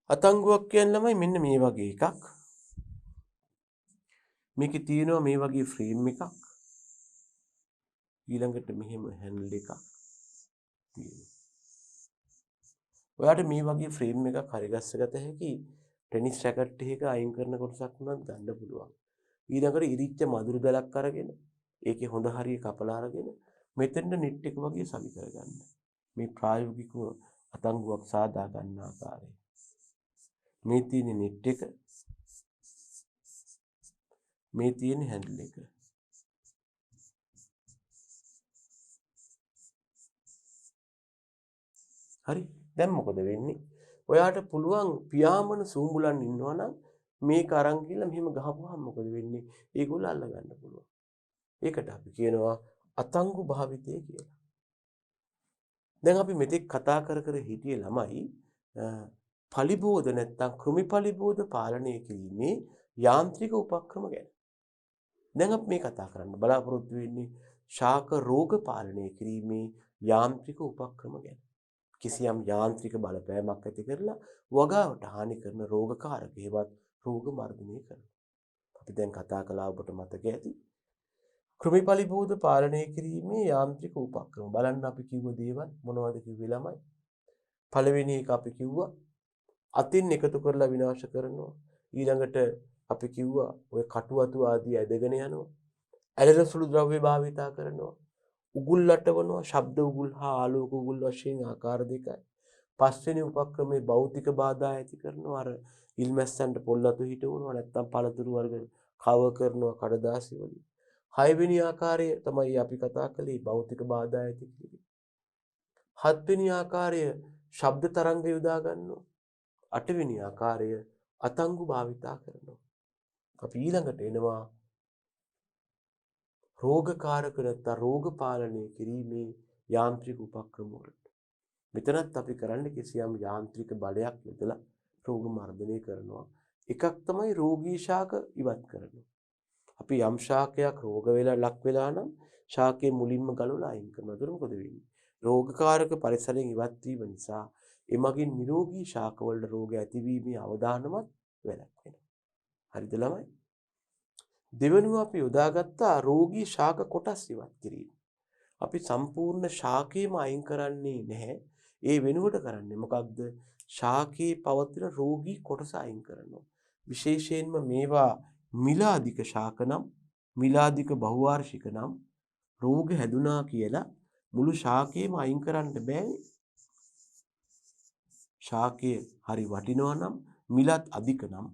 අතංගුවක් කියන්නේ ළමයි මෙන්න මේ වගේ එකක්. මේකේ තියෙනවා මේ වගේ ෆ්‍රේම් එකක්. ඊළඟට මෙහෙම හැන්ඩල් එකක් තියෙනවා. ඔයාට මේ වගේ ෆ්‍රේම් එකක් හරි ගස්සගත හැකි ටෙනිස් රැකට් එකක අයින් කරන කොටසක් උනත් ගන්න පුළුවන්. ඊළඟට ඉරිච්ච මදුරු දැලක් අරගෙන ඒකේ හොඳ හරිය කපලා අරගෙන මෙතෙන්ට නෙට් එක වගේ සවි කරගන්න. මේ ප්‍රායෝගිකව අතංගුවක් සාදා ගන්න ආකාරය. මේ තියෙන නෙට් එක මේ තියෙන හැන්ඩල් එක. හරි. දැන් මොකද වෙන්නේ? ඔයාට පුළුවන් පියාඹන සූඹුලන් ඉන්නවා නම් මේක අරන් ගිහලා මෙහෙම ගහපුවාම මොකද වෙන්නේ? ඒගොල්ලෝ අල්ල ගන්න පුළුවන්. ඒකට අපි කියනවා අතංගු භාවිතය කියලා. දැන් අපි මෙතෙක් කතා කර කර හිටියේ ළමයි පලිබෝධ නැත්තම් කෘමි පලිබෝධ පාලනය කිරීමේ යාන්ත්‍රික උපක්‍රම ගැන. දැන් අපි මේ කතා කරන්න බලාපොරොත්තු වෙන්නේ ශාක රෝග පාලනය කිරීමේ යාන්ත්‍රික උපක්‍රම ගැන. කිසියම් යාන්ත්‍රික බලපෑමක් ඇති කරලා වගාවට හානි කරන රෝගකාරක හේවත් රෝග මර්ධනය කරනවා. අපි දැන් කතා කළා ඔබට මතක ඇති. කෘමි පලිබෝධ පාලනය කිරීමේ යාන්ත්‍රික උපක්‍රම. බලන්න අපි කිව්ව දේවල් මොනවද කිව්වේ ළමයි? පළවෙනි එක අපි කිව්වා අතින් එකතු කරලා විනාශ කරනවා. ඊළඟට අපි කිව්වා ඔය කටුවතු ආදී ඇදගෙන යනවා. ඇලෙන සුළු ද්‍රව්‍ය භාවිතා කරනවා. උගුල් අටවනවා. ශබ්ද උගුල් හා ආලෝක උගුල් වශයෙන් ආකාර දෙකයි. පස්වෙනි උපක්‍රමයේ භෞතික බාධා ඇති කරනවා. අර ඉල්මැස්සන්ට පොල්ලතු හිටවනවා. නැත්තම් පළතුරු වර්ග කව කරනවා කඩදාසි වලින්. හයවෙනි ආකාරය තමයි අපි කතා කළේ භෞතික බාධා ඇති කිරීම. හත්වෙනි ආකාරය ශබ්ද තරංග යොදා ගන්නවා. අටවෙනි ආකාරය අතංගු භාවිතා කරනවා. අපි ඊළඟට එනවා රෝගකාරක නැත්නම් රෝග පාලනය කිරීමේ යාන්ත්‍රික උපක්‍රම වලට. මෙතනත් අපි කරන්නේ කිසියම් යාන්ත්‍රික බලයක් යොදලා රෝග මර්ධනය කරනවා. එකක් තමයි රෝගී ශාක ඉවත් කරනවා. අපි යම් ශාකයක් රෝග වෙලා ලක් වෙලා නම් ශාකයේ මුලින්ම ගලවලා අයින් කරනවා. ඒක මොකද වෙන්නේ? රෝගකාරක පරිසරයෙන් ඉවත් වීම නිසා එමගින් නිරෝගී ශාක වල රෝග ඇතිවීමේ අවදානමත් වැළැක්වෙනවා. හරිද ළමයි? දෙවෙනුව අපි යොදාගත්තා රෝගී ශාක කොටස් ඉවත් කිරීම. අපි සම්පූර්ණ ශාකයම අයින් කරන්නේ නැහැ. ඒ වෙනුවට කරන්නේ මොකක්ද? ශාකයේ පවතින රෝගී කොටස අයින් කරනවා. විශේෂයෙන්ම මේවා මිලාදික ශාක නම් මිලාදික බහුවාර්ෂික නම් රෝග හැදුනා කියලා මුළු ශාකයම අයින් කරන්න බෑනේ. ශාකය හරි වටිනවා නම් මිලත් අධික නම්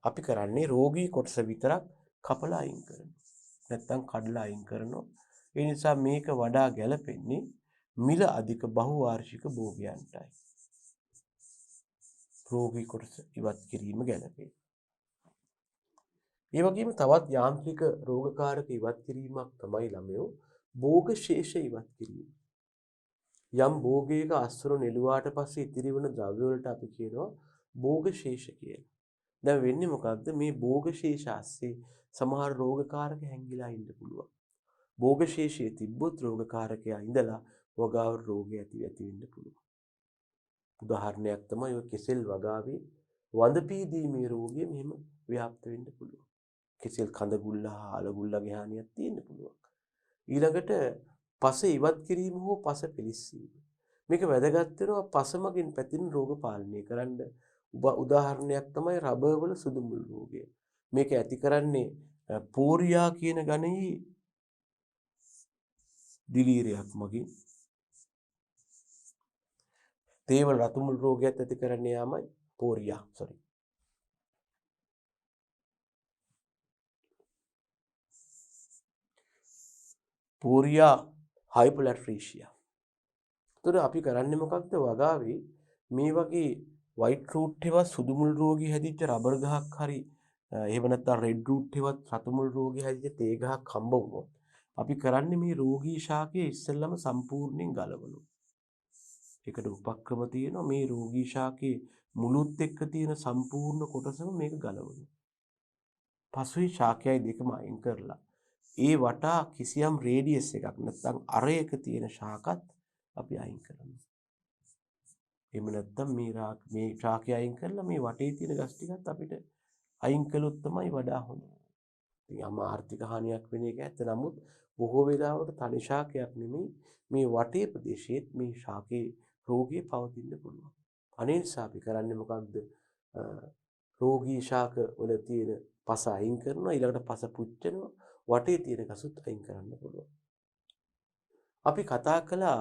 අපි කරන්නේ රෝගී කොටස විතරක් කපලා අයින් කරනවා. නැත්තම් කඩලා අයින් කරනවා. ඒ නිසා මේක වඩා ගැළපෙන්නේ මිල අධික බහුවාර්ෂික භෝගයන්ටයි. රෝගී කොටස ඉවත් කිරීම ගැළපේ. ඒ වගේම තවත් යාන්ත්‍රික රෝගකාරක ඉවත් කිරීමක් තමයි ළමයෝ භෝග ශේෂ ඉවත් කිරීම. යම් භෝගයක අස්වර නෙළුවාට පස්සේ ඉතිරි වෙන ද්‍රව්‍ය වලට අපි කියනවා භෝග ශේෂ කියලා. දැන් වෙන්නේ මොකද්ද? මේ භෝග ශේෂ ASCII සමහර රෝගකාරක හැංගිලා ඉන්න පුළුවන්. භෝග ශේෂයේ තිබ්බොත් රෝගකාරකයා ඉඳලා වගාව රෝගය ඇති වෙන්න පුළුවන්. උදාහරණයක් තමයි ඔය කෙසෙල් වගාවේ වඳ පීදීමේ රෝගය මෙහෙම ව්‍යාප්ත වෙන්න පුළුවන්. කෙසෙල් කඳගුල්ල හා අලගුල්ලගේ හානියක් තියෙන්න පුළුවන්. ඊළඟට පස ඉවත් කිරීම හෝ පස පිළිස්සීම. මේක වැදගත් වෙනවා පසමගින් පැතිරෙන රෝග පාලනය කරන්න. උදාහරණයක් තමයි රබර් වල සුදු මුල් රෝගය. මේක ඇති කරන්නේ පෝරියා කියන ගණයේ දිලීරයක් මගින්. තේවල රතු මුල් රෝගයත් ඇති කරන්නේ යාමයි පෝරියා. පෝරියා හයිපොලැට්‍රීෂියා. එතකොට අපි කරන්නේ මොකක්ද? වගාවේ මේ වගේ වයිට් රූට් එකවත් සුදු මුල් රෝගී හැදිච්ච රබර් ගහක් හරි එහෙම නැත්නම් රෙඩ් රූට් එකවත් රතු මුල් රෝගී හැදිච්ච තේ ගහක් හම්බ වුණොත් අපි කරන්නේ මේ රෝගී ශාකයේ ඉස්සෙල්ලම සම්පූර්ණයෙන් ගලවනවා. ඒකට උපක්‍රම තියෙනවා. මේ රෝගී ශාකයේ මුලුත් එක්ක තියෙන සම්පූර්ණ කොටසම මේක ගලවනවා. පසුයි ශාකයයි දෙකම අයින් කරලා ඒ වටා කිසියම් රේඩියස් එකක් නැත්නම් අරයක තියෙන ශාකත් අපි අයින් කරනවා. එහෙම නැත්නම් මේ ශාකය අයින් කරලා මේ වටේ තියෙන ගස් ටිකත් අපිට අයින් කළොත් තමයි වඩා හොඳ. ඉතින් අම ආර්ථික හානියක් වෙන එක ඇත්ත. නමුත් බොහෝ වෙලාවට තනි ශාකයක් නෙමෙයි මේ වටේ ප්‍රදේශයේත් මේ ශාකේ රෝගය පවතින්න පුළුවන්. අනේ නිසා අපි කරන්නේ මොකක්ද? රෝගී ශාක වල තියෙන පස අයින් කරනවා. ඊළඟට පස පුච්චනවා. වටේ තියෙන ගසුත් අයින් කරන්න පුළුවන්. අපි කතා කළා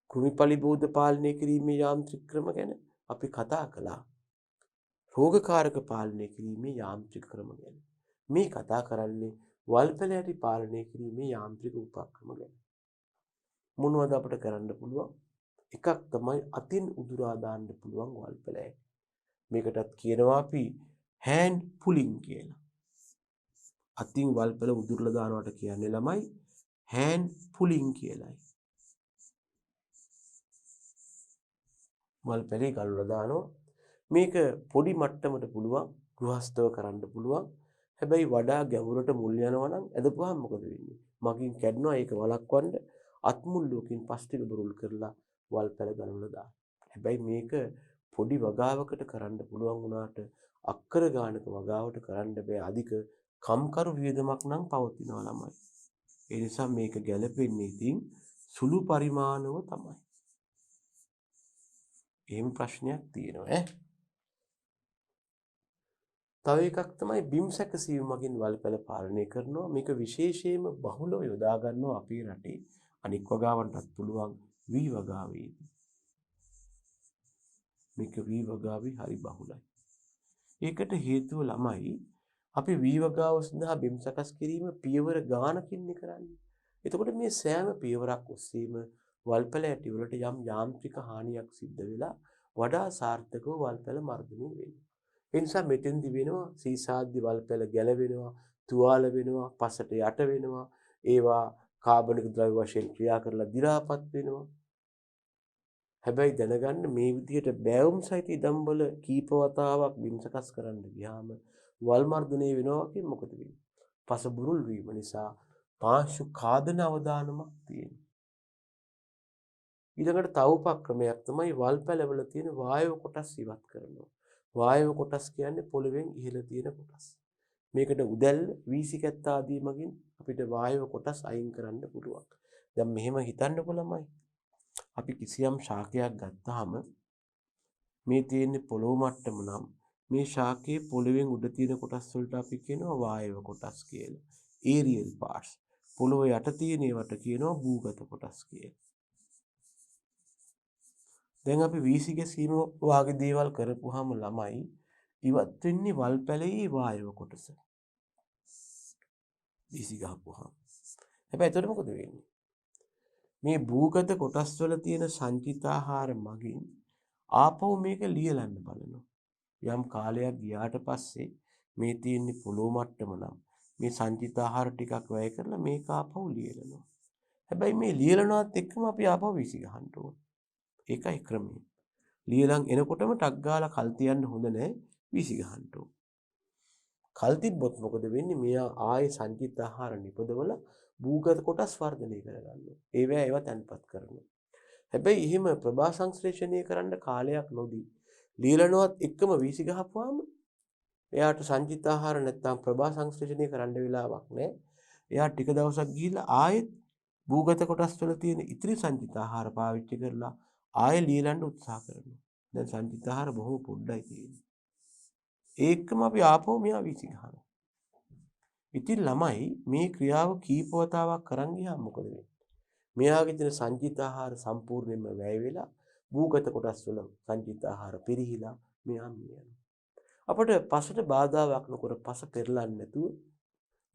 කෘමි පලිබෝධ පාලනය කිරීමේ යාන්ත්‍රික ක්‍රම ගැන. අපි කතා කළා රෝගකාරක පාලනය කිරීමේ යාන්ත්‍රික ක්‍රම ගැන. මේ කතා කරන්නේ වල්පැල යටි පාලනය කිරීමේ යාන්ත්‍රික උපක්‍රම ගැන. මොනවද අපිට කරන්න පුළුවන්? එකක් තමයි අතින් උදුරා දාන්න පුළුවන් වල්පැල යටි. මේකටත් කියනවා අපි හෑන්ඩ් පුලින් කියලා. අතින් වල්පැල උදුරලා දානවට කියන්නේ ළමයි හෑන්ඩ් පුලින් කියලායි. මල් පැලේ ගලවලා දානවා. මේක පොඩි මට්ටමට පුළුවන් ගෘහස්තව කරන්න පුළුවන්. හැබැයි වඩා ගැඹුරට මුල් යනවා නම් ඇදපුවාම මොකද වෙන්නේ? මගින් කැඩෙනවා. ඒක වළක්වන්න අත්මුල්ලුවකින් පස් ටික බුරුල් කරලා වල් පැල ගලවලා දාන්න. හැබැයි මේක පොඩි වගාවකට කරන්න පුළුවන් වුණාට අක්කර ගානක වගාවට කරන්න බෑ. අධික කම්කරු වියදමක් නම් පවතිනවා ළමයි. ඒ නිසා මේක ගැලපෙන්නේ ඉතින් සුළු පරිමාණව තමයි. එහෙම ප්‍රශ්නයක් තියෙනවා ඈ. තව එකක් තමයි බිම් සැකසීම මගින් වල්පැල පාලනය කරනවා. මේක විශේෂයෙන්ම බහුලව යොදා ගන්නවා අපේ රටේ. අනික් වගාවන්ටත් පුළුවන් වී වගාවේදී. මේක වී වගාවේ හරි බහුලයි. ඒකට හේතුව ළමයි අපි වී වගාව සඳහා බිම් සකස් කිරීම පියවර ගානකින් කරන්නේ. එතකොට මේ සෑම පියවරක් ඔස්සේම වල්පැල ඇටිවලට යම් යාන්ත්‍රික හානියක් සිද්ධ වෙලා වඩා සාර්ථකව වල්පැල මර්ධනය වෙනවා. ඒ නිසා මෙතෙන්දි වෙනවා සීසාද්දි වල්පැල ගැලවෙනවා, තුවාල වෙනවා, පසට යට වෙනවා, ඒවා කාබනික ද්‍රව්‍ය වශයෙන් ක්‍රියා කරලා දි รา පත් වෙනවා. හැබැයි දැනගන්න මේ විදිහට බෑවුම් සහිත ඉදම්වල කීප වතාවක් බිම් සකස් කරන්න ගියාම වල් මර්ධනය වෙනවා කියන්නේ මොකද වෙන්නේ? පස බුරුල් වීම නිසා පාංශු කාදන අවදානමක් තියෙනවා. ඊළඟට තව උපක්‍රමයක් තමයි වල් පැලවල තියෙන වායව කොටස් ඉවත් කරනවා. වායව කොටස් කියන්නේ පොළවෙන් ඉහළ තියෙන කොටස්. මේකට උදැල්ල, වීසිකැත්ත ආදී මගින් අපිට වායව කොටස් අයින් කරන්න පුළුවන්. දැන් මෙහෙම හිතන්නකො ළමයි. අපි කිසියම් ශාකයක් ගත්තාම මේ තියෙන පොළොව මට්ටම නම් මේ ශාකයේ පොළවෙන් උඩ තියෙන කොටස් වලට අපි කියනවා වායව කොටස් කියලා. Aerial parts. පොළොව යට තියෙන ඒවට කියනවා භූගත කොටස් කියලා. දැන් අපි වීසි ගැසීම වාගේ දේවල් කරපුවාම ළමයි ඉවත් වෙන්නේ වල් පැලේ වායව කොටස. වීසි ගහපුවාම. හැබැයි එතකොට මොකද වෙන්නේ? මේ භූගත කොටස් වල තියෙන සංචිතාහාර මගින් ආපහු මේක ලියලන්න බලනවා. යම් කාලයක් ගියාට පස්සේ මේ තියෙන පොළොව මට්ටම නම් මේ සංචිතාහාර ටිකක් වැය කරලා මේක ආපහු ලියලනවා. හැබැයි මේ ලියලනවත් එක්කම අපි ආපහු වීසි ගහන්න ඕන. ඒකයි ක්‍රමය. ලියලන් එනකොටම ටක් ගාලා කල් තියන්න හොඳ නැහැ වීසි ගහන්න ඕන. කල් තිබ්බොත් මොකද වෙන්නේ? මෙයා ආයේ සංචිතාහාර නිපදවල භූගත කොටස් වර්ධනය කරගන්නවා. ඒවා තැන්පත් කරනවා. හැබැයි එහෙම ප්‍රභා සංශ්ලේෂණය කරන්න කාලයක් නොදී ලියලනවත් එක්කම වීසි ගහපුවාම එයාට සංචිතාහාර නැත්තම් ප්‍රභා සංශ්ලේෂණය කරන්න වෙලාවක් නැහැ. එයා ටික දවසක් ගිහිල්ලා ආයෙත් භූගත කොටස් වල තියෙන ඉතිරි සංචිතාහාර පාවිච්චි කරලා ආයෙ ලියලන්න උත්සාහ කරනවා. දැන් සංචිතාහාර බොහොම පොඩ්ඩයි තියෙන්නේ. ඒකම අපි ආපහු මෙයා වීසි ගහනවා. ඉතින් ළමයි මේ ක්‍රියාව කීප වතාවක් කරන් ගියාම මොකද වෙන්නේ? මෙයාගේ තියෙන සංචිතාහාර සම්පූර්ණයෙන්ම වැය වෙලා භූගත කොටස් වල සංචිතාහාර පිරිහිලා මෙයා මියනවා. අපිට පසට බාධාවක් නොකර පස පෙරලන්නේ නැතුව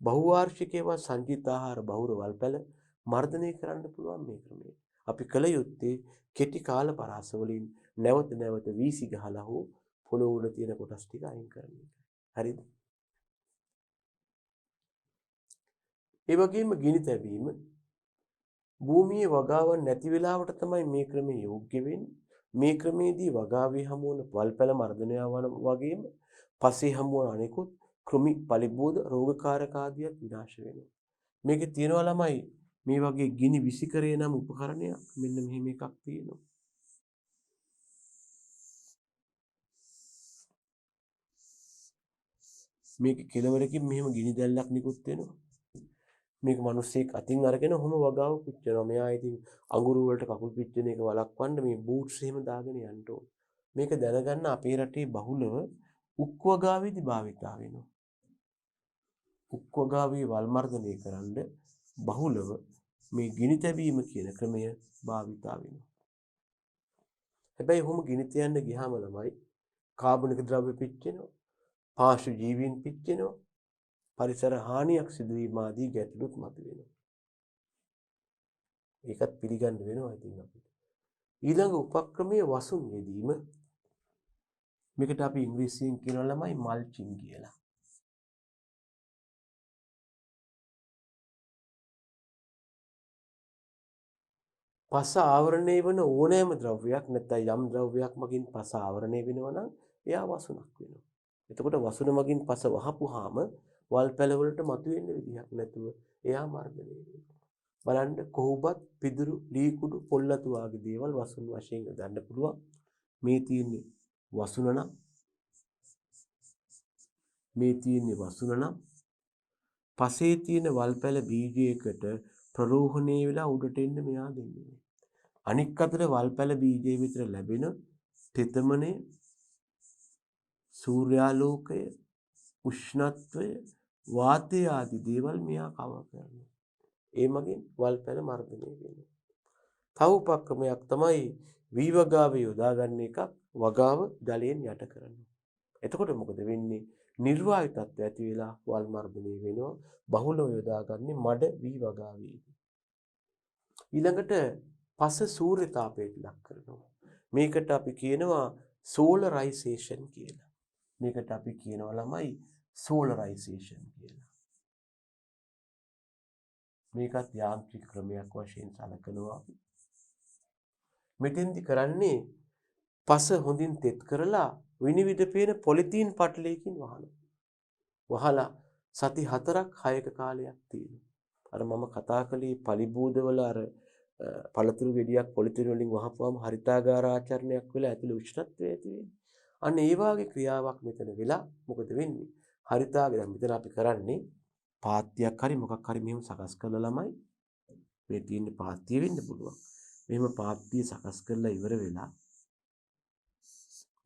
බහුවාර්ෂිකේව සංචිතාහාර බහුර වල්පැල මර්ධනය කරන්න පුළුවන් මේ ක්‍රමය. අපි කල යුත්තේ කෙටි කාල පරාස වලින් නැවත නැවත වීසි ගහලා හෝ පොළොව උඩ තියෙන කොටස් ටික අයින් කරන එක. හරිද? ඒ වගේම ගිනි තැබීම භූමියේ වගාවන් නැති වෙලාවට තමයි මේ ක්‍රමය යෝග්‍ය වෙන්නේ. මේ ක්‍රමේදී වගාවේ හමු වන වල්පැල මර්ධනය වගේම පසේ හමු වන අනෙකුත් කෘමි පලිබෝධ රෝගකාරක ආදියත් විනාශ වෙනවා. මේකේ තියෙනවා ළමයි මේ වගේ ගිනි විසිකරය නම් උපකරණයක් මෙන්න මෙහෙම එකක් තියෙනවා. මේක කෙලවරකින් මෙහෙම ගිනි දැල්ලක් නිකුත් වෙනවා. මේක මිනිස්සෙක් අතින් අරගෙන ඔහොම වගාව පිච්චෙනවා. මෙයා ඉතින් අඟුරු වලට කකුල් පිච්චෙන එක වළක්වන්න මේ බූට්ස් එහෙම දාගෙන යන්න ඕන. මේක දැනගන්න අපේ රටේ බහුලව උක් වගාවේදී භාවිතා වෙනවා. උක් වගාවේ වල් මර්ධනය කරන්න බහුලව මේ ගිනි තැබීම කියන ක්‍රමය භාවිතා වෙනවා. හැබැයි ඔහොම ගිනි තියන්න ගියාම ළමයි කාබනික ද්‍රව්‍ය පිච්චෙනවා. පාර්ශ්ව ජීවීන් පිච්චෙනවා. පරිසර හානියක් සිදුවීම ආදී ගැටලුත් මතුවෙනවා. ඒකත් පිළිගන්න වෙනවා ඉතින් අපිට. ඊළඟ උපක්‍රමයේ වසුන් යෙදීම. මේකට අපි ඉංග්‍රීසියෙන් කියනවා ළමයි මල්චින් කියලා. පස ආවරණය වන ඕනෑම ද්‍රව්‍යයක් නැත්නම් යම් ද්‍රව්‍යයක් මගින් පස ආවරණය වෙනවා නම් එයා වසුනක් වෙනවා. එතකොට වසුන මගින් පස වහපුවාම වල් පැල වලට මතුවෙන්න විදිහක් නැතුව එයා මර්ධනය වෙනවා. බලන්න කොහොඹත් පිදුරු ලී කුඩු පොල්ලතු ආගේ දේවල් වසුන් වශයෙන් ගන්න පුළුවන්. මේ තියෙන්නේ වසුන නම් පසේ තියෙන වල් පැල බීජයකට ප්‍රරෝහණය වෙලා උඩට එන්න මෙයා දෙන්නේ. අනික් අතට වල් පැල බීජයේ විතර ලැබෙන තෙතමනය, සූර්යාලෝකය, උෂ්ණත්වය, වාතය ආදී දේවල් මෙයා කවර් කරනවා. ඒ මගින් වල් පැල මර්ධනය වෙනවා. තව උපක්‍රමයක් තමයි වී වගාව යොදා ගන්න එකක් වගාව ජලයෙන් යට කරනවා. එතකොට මොකද වෙන්නේ? නිර්වායු තත්ත්වය ඇති වෙලා වල් මර්ධනය වෙනවා. බහුලව යොදාගන්නේ මඩ වී වගාවේදී. ඊළඟට පස සූර්ය තාපයට ලක් කරනවා. මේකට අපි කියනවා සෝලරයිසේෂන් කියලා. මේකට අපි කියනවා ළමයි සෝලරයිසේෂන් කියලා. මේකත් යාන්ත්‍රික ක්‍රමයක් වශයෙන් සැලකනවා. මෙතෙන්දි කරන්නේ පස හොඳින් තෙත් කරලා විනිවිද පේන පොලිතීන් පටලයකින් වහනවා. වහලා සති 4ක් 6ක කාලයක් තියෙනවා. අර මම කතා කළේ පලිබෝධවල අර පළතුරු ගෙඩියක් පොලිතීන් වලින් වහපුවාම හරිතාගාර ආචරණයක් වෙලා ඇතුළේ උෂ්ණත්වය ඇති වෙන්නේ. අන්න ඒ වාගේ ක්‍රියාවක් මෙතන වෙලා මොකද වෙන්නේ? හරිතාගාර දැන් මෙතන අපි කරන්නේ පාත්‍යයක් හරි මොකක් හරි මෙහෙම සකස් කරලා ළමයි මේ තියෙන පාත්‍ය වෙන්න පුළුවන්. මෙහෙම පාත්‍ය සකස් කරලා ඉවර වෙලා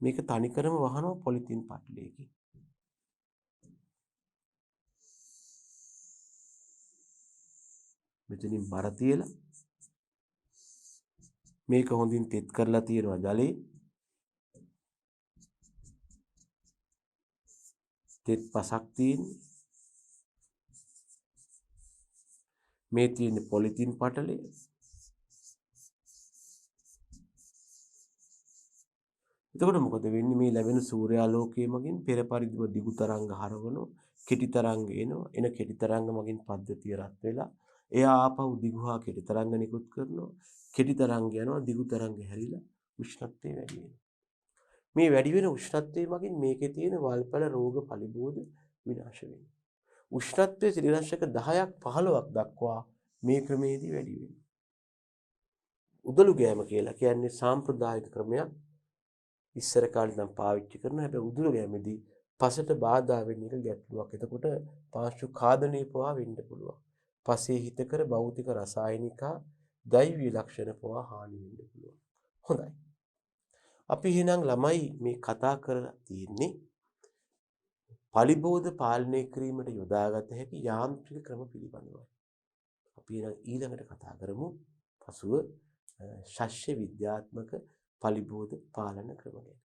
මේක තනිකරම වහනවා පොලිතීන් පටලයකින්. මෙතනින් බර තියලා මේක හොඳින් තෙත් කරලා තියෙනවා ජලයේ. තෙත් පසක් තියෙන්නේ. මේ තියෙන පොලිතීන් පටලය. එතකොට මොකද වෙන්නේ? මේ ලැබෙන සූර්යාලෝකයේ මගින් පෙර පරිදිම දිගු තරංග හරවනවා, කෙටි තරංග එනවා. එන කෙටි තරංග මගින් පද්ධතිය රත් වෙලා එයා ආපහු දිගු හා කෙටි තරංග නිකුත් කරනවා. කෙටි තරංග යනවා, දිගු තරංග හැරිලා උෂ්ණත්වය වැඩි වෙනවා. මේ වැඩි වෙන උෂ්ණත්වය මගින් මේකේ තියෙන වල්පල රෝග පලිබෝධ විනාශ වෙනවා. උෂ්ණත්වයේ ත්‍රිදශක 10ක් 15ක් දක්වා මේ ක්‍රමයේදී වැඩි වෙනවා. උදළු ගෑම කියලා කියන්නේ සාම්ප්‍රදායික ක්‍රමයක්. ඉස්සර කාලේ නම් පාවිච්චි කරන හැබැයි උදුළු ගෑමේදී පසට බාධා වෙන එක ගැටලුවක්. එතකොට පාර්ශ්ව ඛාදනය පවා වෙන්න පුළුවන්. පසේ හිතකර භෞතික රසායනික දෛවීය ලක්ෂණ පවා හානි වෙන්න පුළුවන්. හොඳයි. අපි එහෙනම් ළමයි මේ කතා කරලා තියෙන්නේ පලිබෝධ පාලනය කිරීමට යොදාගත හැකි යාන්ත්‍රික ක්‍රම පිළිබඳවයි. අපි එහෙනම් ඊළඟට කතා කරමු පසුව ශස්‍ය විද්‍යාත්මක පලිබෝධ පාලන ක්‍රම ගැන.